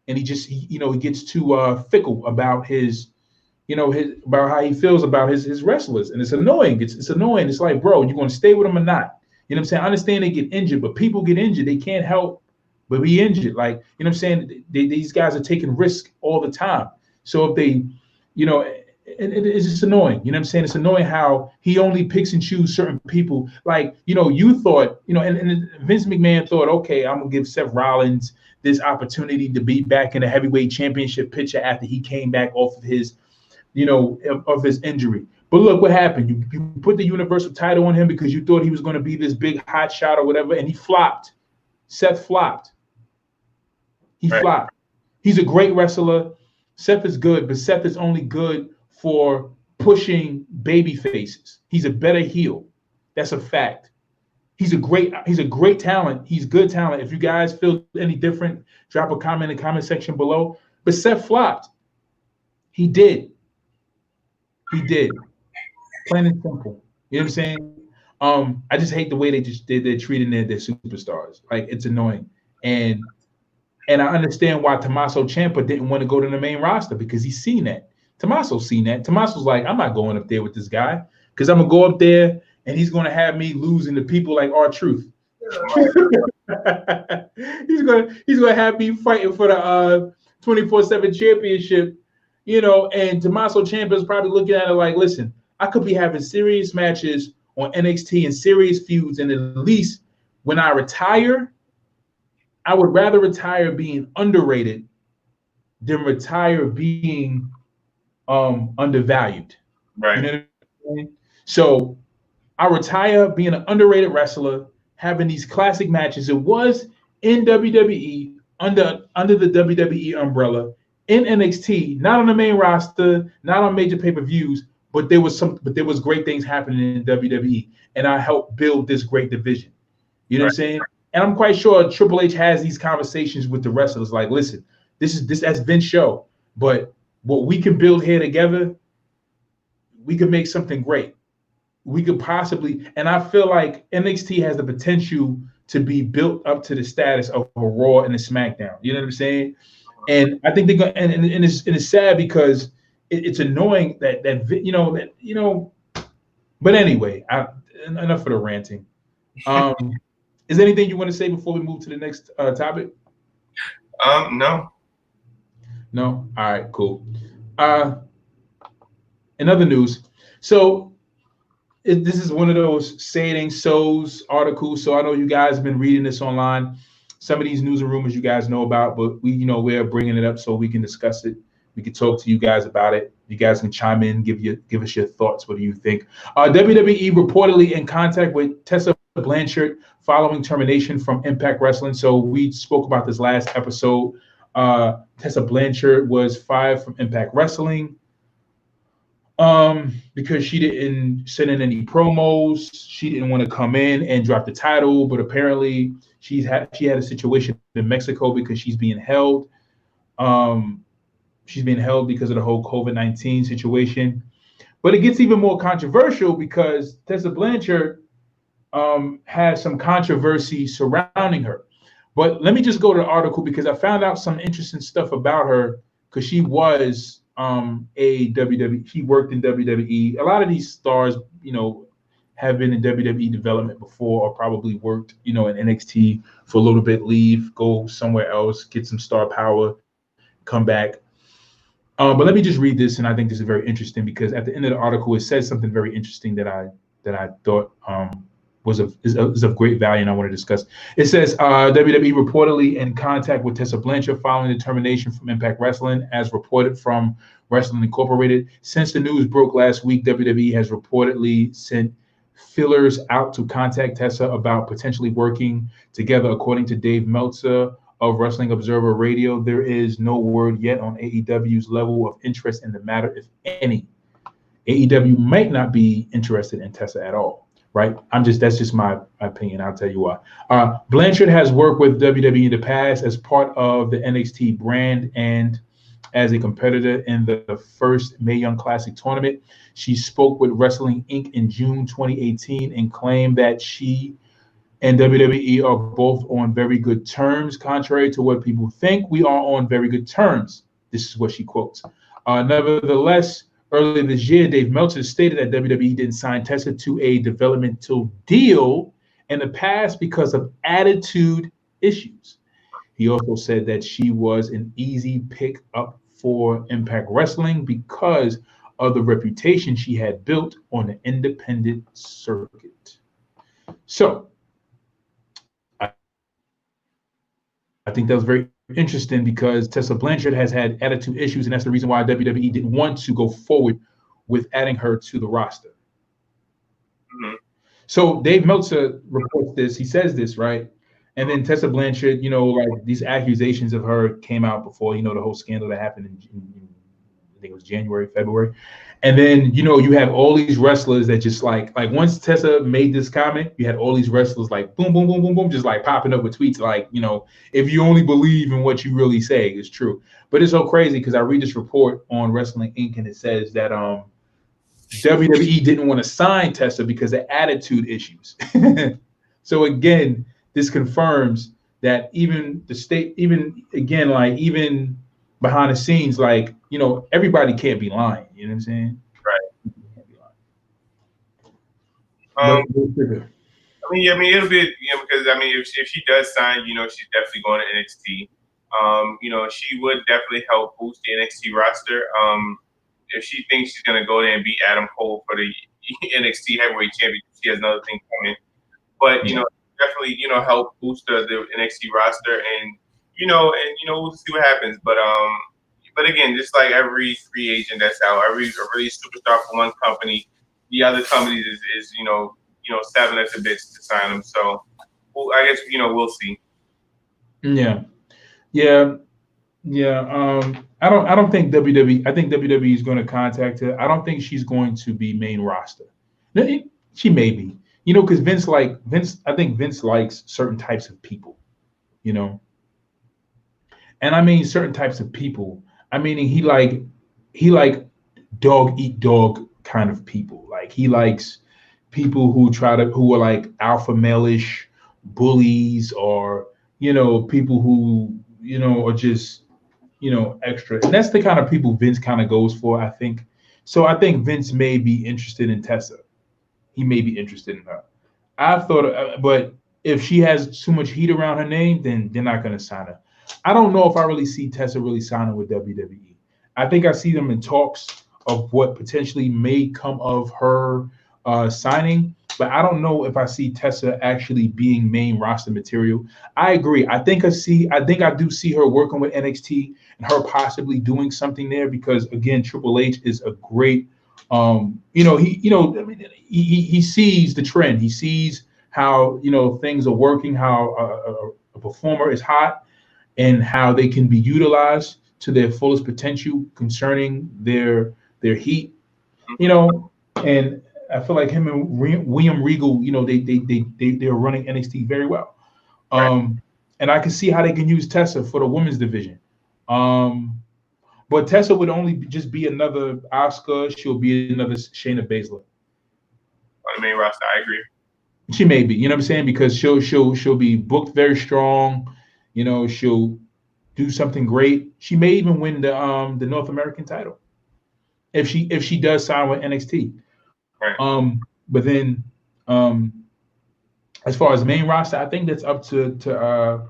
Speaker 2: and he gets too fickle about about how he feels about his wrestlers, and it's annoying. It's annoying. It's like, bro, you going to stay with them or not? You know what I'm saying? I understand they get injured, but people get injured. They can't help but be injured. Like, you know what I'm saying? These guys are taking risks all the time. So if they, it's just annoying. You know what I'm saying? It's annoying how he only picks and chooses certain people. Like, you thought, and Vince McMahon thought, okay, I'm going to give Seth Rollins this opportunity to be back in the heavyweight championship picture after he came back off of his, of his injury. But look what happened. You put the Universal title on him because you thought he was going to be this big hot shot or whatever, and he flopped. Seth flopped. He flopped. He's a great wrestler. Seth is good, but Seth is only good for pushing baby faces. He's a better heel. That's a fact. He's a great talent. He's good talent. If you guys feel any different, drop a comment in the comment section below. But Seth flopped. He did. Plain and simple. You know what I'm saying? I just hate the way they're treating their superstars. Like, it's annoying. And I understand why Tommaso Ciampa didn't want to go to the main roster because he's seen that. Tommaso's seen that. Tommaso's like, I'm not going up there with this guy because I'm going to go up there and he's going to have me losing to people like R-Truth. he's going to have me fighting for the 24/7 championship, and Tommaso Ciampa is probably looking at it like, listen, I could be having serious matches on NXT and serious feuds, and at least when I retire, I would rather retire being underrated than retire being undervalued. Right. You know what I mean? So I retire being an underrated wrestler, having these classic matches. It was in WWE, under the WWE umbrella, in NXT, not on the main roster, not on major pay-per-views, but there was great things happening in WWE, and I helped build this great division. You know what I'm saying? And I'm quite sure Triple H has these conversations with the wrestlers, like, listen, that's Vince's show. But what we can build here together, we could make something great. We could possibly, and I feel like NXT has the potential to be built up to the status of a Raw and a SmackDown. You know what I'm saying? And I think they're going, and it's sad because it's annoying that But anyway, enough for the ranting. Is there anything you want to say before we move to the next topic?
Speaker 3: No.
Speaker 2: No? All right, cool. In other news, so this is one of those Say It Ain't So's articles. So I know you guys have been reading this online. Some of these news and rumors you guys know about, but we're bringing it up so we can discuss it. We can talk to you guys about it. You guys can chime in, give us your thoughts. What do you think? WWE reportedly in contact with Tessa Blanchard following termination from Impact Wrestling. So we spoke about this last episode. Tessa Blanchard was fired from Impact Wrestling because she didn't send in any promos. She didn't want to come in and drop the title, but apparently she had a situation in Mexico because she's being held. She's being held because of the whole COVID-19 situation. But it gets even more controversial because Tessa Blanchard has some controversy surrounding her. But let me just go to the article because I found out some interesting stuff about her because she was she worked in WWE. A lot of these stars, have been in WWE development before or probably worked, in NXT for a little bit, leave, go somewhere else, get some star power, come back. But let me just read this, and I think this is very interesting because at the end of the article, it says something very interesting that I thought is of great value, and I want to discuss. It says WWE reportedly in contact with Tessa Blanchard following the termination from Impact Wrestling, as reported from Wrestling Incorporated. Since the news broke last week, WWE has reportedly sent fillers out to contact Tessa about potentially working together, according to Dave Meltzer of Wrestling Observer Radio. There is no word yet on AEW's level of interest in the matter, if any. AEW might not be interested in Tessa at all, right? That's just my opinion. I'll tell you why. Blanchard has worked with WWE in the past as part of the NXT brand and as a competitor in the first Mae Young Classic tournament. She spoke with Wrestling Inc. in June 2018 and claimed that she and WWE are both on very good terms. Contrary to what people think, we are on very good terms. This is what she quotes. Nevertheless, earlier this year, Dave Meltzer stated that WWE didn't sign Tessa to a developmental deal in the past because of attitude issues. He also said that she was an easy pick up for Impact Wrestling because of the reputation she had built on the independent circuit. So, I think that was very interesting because Tessa Blanchard has had attitude issues, and that's the reason why WWE didn't want to go forward with adding her to the roster. Mm-hmm. So Dave Meltzer reports this. He says this, right? And then Tessa Blanchard, like these accusations of her came out before, the whole scandal that happened in I think it was January, February. And then, you have all these wrestlers that just like once Tessa made this comment, you had all these wrestlers like boom, boom, boom, boom, boom, just like popping up with tweets like, if you only believe in what you really say, it's true. But it's so crazy because I read this report on Wrestling Inc. and it says that WWE didn't want to sign Tessa because of attitude issues. So again, this confirms that even behind the scenes, everybody can't be lying. You know what I'm saying?
Speaker 3: Right.
Speaker 2: Can't be lying.
Speaker 3: It'll be, because if she does sign, she's definitely going to NXT. She would definitely help boost the NXT roster. If she thinks she's gonna go there and beat Adam Cole for the NXT Heavyweight Championship, she has another thing coming. But definitely, help boost the NXT roster, and we'll see what happens. But again, just like every free agent that's out, every superstar for one company, the other company is stabbing at the bits to sign them. So, I guess we'll see.
Speaker 2: Yeah. I don't think WWE. I think WWE is going to contact her. I don't think she's going to be main roster. She may be, because Vince. I think Vince likes certain types of people, and I mean certain types of people. I mean he like dog eat dog kind of people. Like he likes people who are like alpha male-ish bullies, or people who are just extra. And that's the kind of people Vince kind of goes for, I think. So I think Vince may be interested in Tessa. He may be interested in her. I thought, but if she has too much heat around her name, then they're not going to sign her. I don't know if I really see Tessa really signing with WWE. I think I see them in talks of what potentially may come of her signing, but I don't know if I see Tessa actually being main roster material. I agree. I think I do see her working with NXT and her possibly doing something there, because again, Triple H is a great I mean, he sees the trend. He sees how things are working, how a performer is hot, and how they can be utilized to their fullest potential concerning their heat. And I feel like him and William Regal, they're running NXT very well. And I can see how they can use Tessa for the women's division. But Tessa would only just be another Asuka. She'll be another Shayna Baszler.
Speaker 3: On the main roster, I agree.
Speaker 2: She may be, what I'm saying, because she'll be booked very strong. She'll do something great. She may even win the North American title if she does sign with NXT.
Speaker 3: Right.
Speaker 2: But then as far as main roster, I think that's up to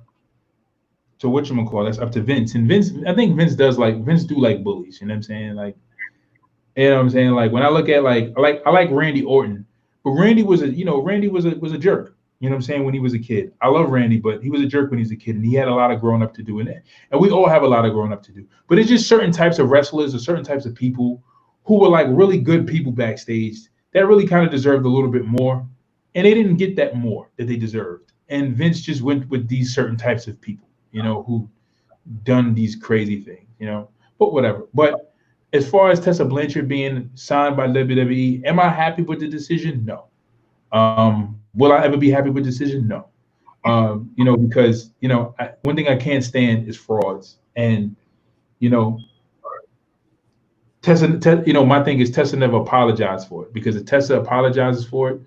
Speaker 2: whatchamacallit, that's up to Vince. And Vince, I think Vince do like bullies, you know what I'm saying? Like, Like when I look at I like Randy Orton, but Randy was a jerk. You know what I'm saying? When he was a kid. I love Randy, but he was a jerk when he was a kid, and he had a lot of growing up to do in it. And we all have a lot of growing up to do. But it's just certain types of wrestlers or certain types of people who were like really good people backstage that really kind of deserved a little bit more. And they didn't get that more that they deserved. And Vince just went with these certain types of people, who done these crazy things, but whatever. But as far as Tessa Blanchard being signed by WWE, am I happy with the decision? No. Will I ever be happy with the decision? No. Because, one thing I can't stand is frauds. And, Tessa, my thing is Tessa never apologized for it, because if Tessa apologizes for it,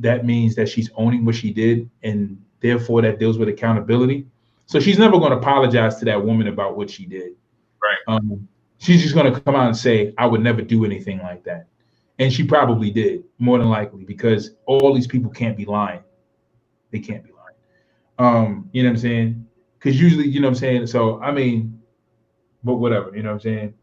Speaker 2: that means that she's owning what she did, and therefore that deals with accountability. So she's never going to apologize to that woman about what she did.
Speaker 3: Right.
Speaker 2: She's just going to come out and say, I would never do anything like that. And she probably did, more than likely, because all these people can't be lying. They can't be lying. You know what I'm saying? Because usually, you know what I'm saying? So, I mean, but whatever, you know what I'm saying?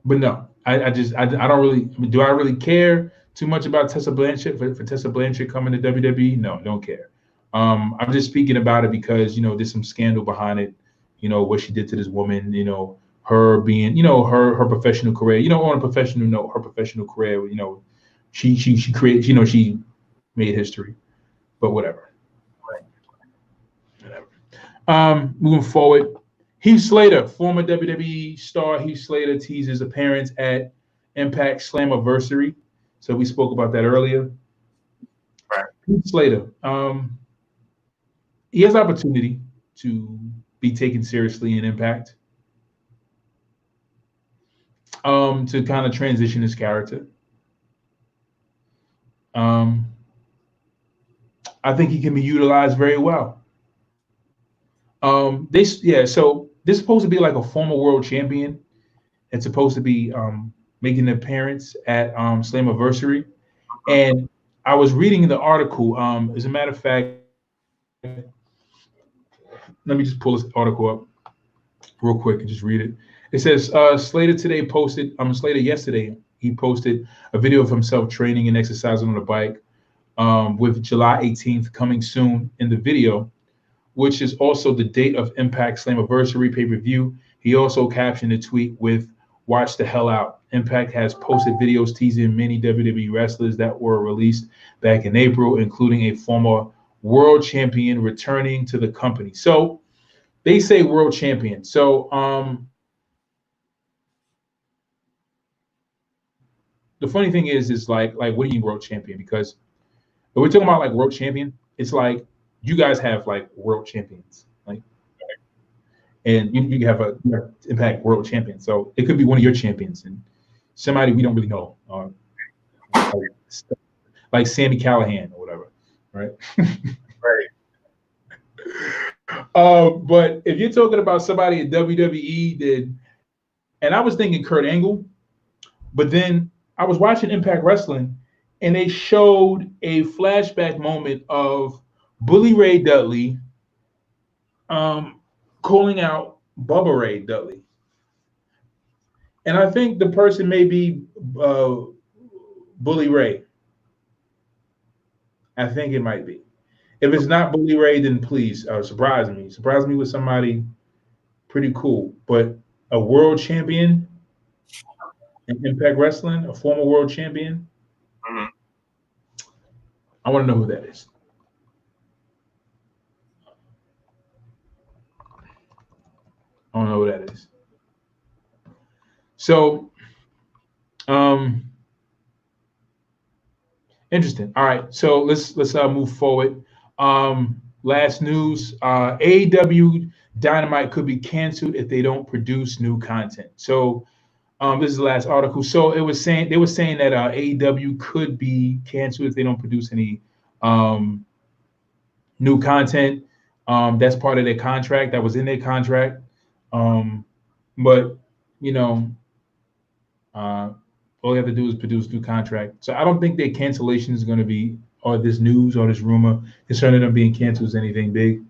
Speaker 2: But no, I don't really, do I really care too much about Tessa Blanchard, for Tessa Blanchard coming to WWE? No, don't care. I'm just speaking about it because, there's some scandal behind it, what she did to this woman, her being, her professional career, on a professional note, her professional career, she created, she made history, but whatever. Moving forward, Heath Slater, former WWE star Heath Slater, teases appearance at Impact Slammiversary. So we spoke about that earlier.
Speaker 3: Right.
Speaker 2: Heath Slater, he has opportunity to be taken seriously in Impact, to kind of transition his character. I think he can be utilized very well. So this is supposed to be like a former world champion. It's supposed to be making an appearance at Slammiversary. And I was reading the article. As a matter of fact, let me just pull this article up real quick and just read it. It says Slater yesterday, he posted a video of himself training and exercising on a bike, with July 18th coming soon in the video, which is also the date of Impact Slammiversary pay-per-view. He also captioned the tweet with "Watch the hell out." Impact has posted videos teasing many WWE wrestlers that were released back in April, including a former world champion returning to the company. So they say world champion. So the funny thing is like what do you mean world champion? Because if we're talking about like world champion, it's like you guys have like world champions. Like, and you have a Impact World Champion, so it could be one of your champions and somebody we don't really know, like Sami Callihan or whatever, right?
Speaker 3: Right.
Speaker 2: But if you're talking about somebody at WWE, and I was thinking Kurt Angle, but then I was watching Impact Wrestling, and they showed a flashback moment of Bully Ray Dudley calling out Bubba Ray Dudley. And I think the person may be Bully Ray. I think it might be. If it's not Bully Ray, then please surprise me. Surprise me with somebody pretty cool. But a world champion in Impact Wrestling, a former world champion, I want to know who that is. I don't know who that is. So, interesting. All right, so let's move forward. Last news: AEW Dynamite could be canceled if they don't produce new content. So, this is the last article. So they were saying that AEW could be canceled if they don't produce any new content. That's part of their contract. That was in their contract. But you know, all they have to do is produce new contract. So I don't think their cancellation is going to be, or this news or this rumor concerning them being canceled is anything big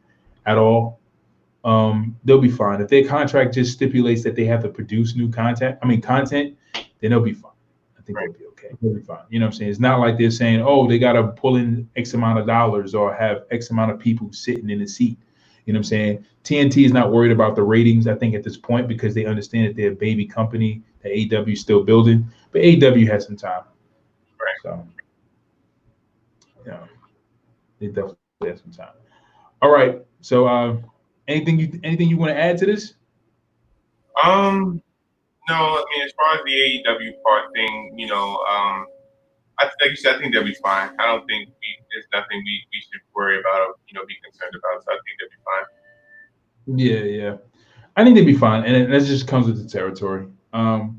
Speaker 2: at all. They'll be fine. If their contract just stipulates that they have to produce new content, then they'll be fine. I think they'll be okay. They'll be fine. You know what I'm saying? It's not like they're saying, oh, they got to pull in X amount of dollars or have X amount of people sitting in the seat. You know what I'm saying? TNT is not worried about the ratings, I think, at this point, because they understand that they're a baby company that AEW is still building. But AEW has some time.
Speaker 3: Right.
Speaker 2: So, they definitely have some time. All right. So, anything you want to add to this?
Speaker 3: No, I mean, as far as the AEW part thing, like you said, I think they'll be fine. I don't think there's nothing we should worry about or, be concerned about. So I think they'll be fine.
Speaker 2: Yeah. I think they'll be fine. And that just comes with the territory. I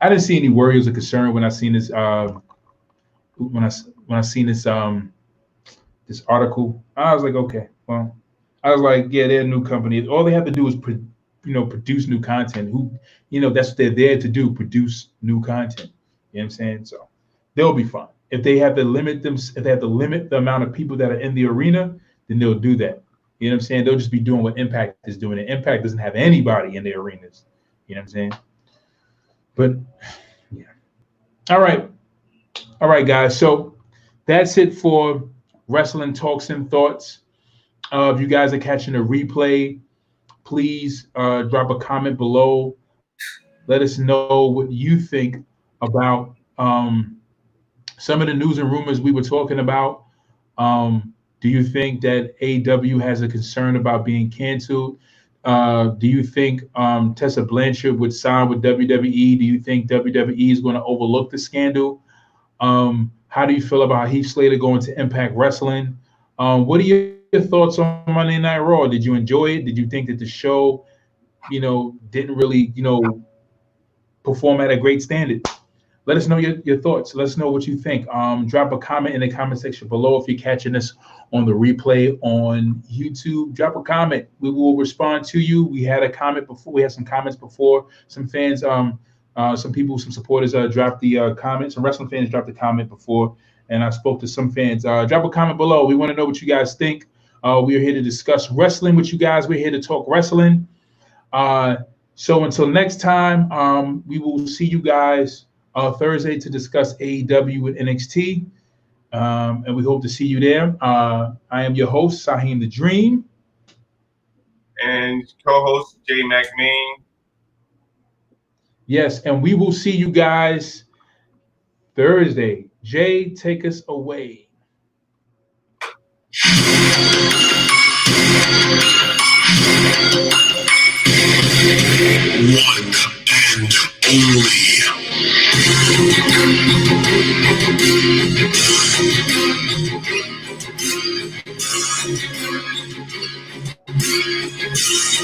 Speaker 2: didn't see any worries or concern when I seen this when I seen this this article. I was like, okay, well, I was like, yeah, they're a new company. All they have to do is produce new content. That's what they're there to do, produce new content. You know what I'm saying? So they'll be fine. If they have to limit the amount of people that are in the arena, then they'll do that. You know what I'm saying? They'll just be doing what Impact is doing. And Impact doesn't have anybody in the arenas. You know what I'm saying? But yeah. All right, guys. So that's it for Wrestling Talks and Thoughts. If you guys are catching a replay, please drop a comment below. Let us know what you think about some of the news and rumors we were talking about. Do you think that AEW has a concern about being canceled? Do you think Tessa Blanchard would sign with WWE? Do you think WWE is going to overlook the scandal? How do you feel about Heath Slater going to Impact Wrestling? What are your thoughts on Monday Night Raw? Did you enjoy it? Did you think that the show, didn't really, perform at a great standard? Let us know your thoughts. Let us know what you think. Drop a comment in the comment section below. If you're catching us on the replay on YouTube, drop a comment. We will respond to you. We had a comment before. We had some comments before. Some fans, some supporters dropped the comment. Some wrestling fans dropped the comment before, and I spoke to some fans. Drop a comment below. We want to know what you guys think. We are here to discuss wrestling with you guys. We're here to talk wrestling. So until next time, we will see you guys Thursday to discuss AEW with NXT. And we hope to see you there. I am your host, Saheem the Dream.
Speaker 3: And co-host, Jay McMain.
Speaker 2: Yes, and we will see you guys Thursday. Jay, take us away.
Speaker 1: One and only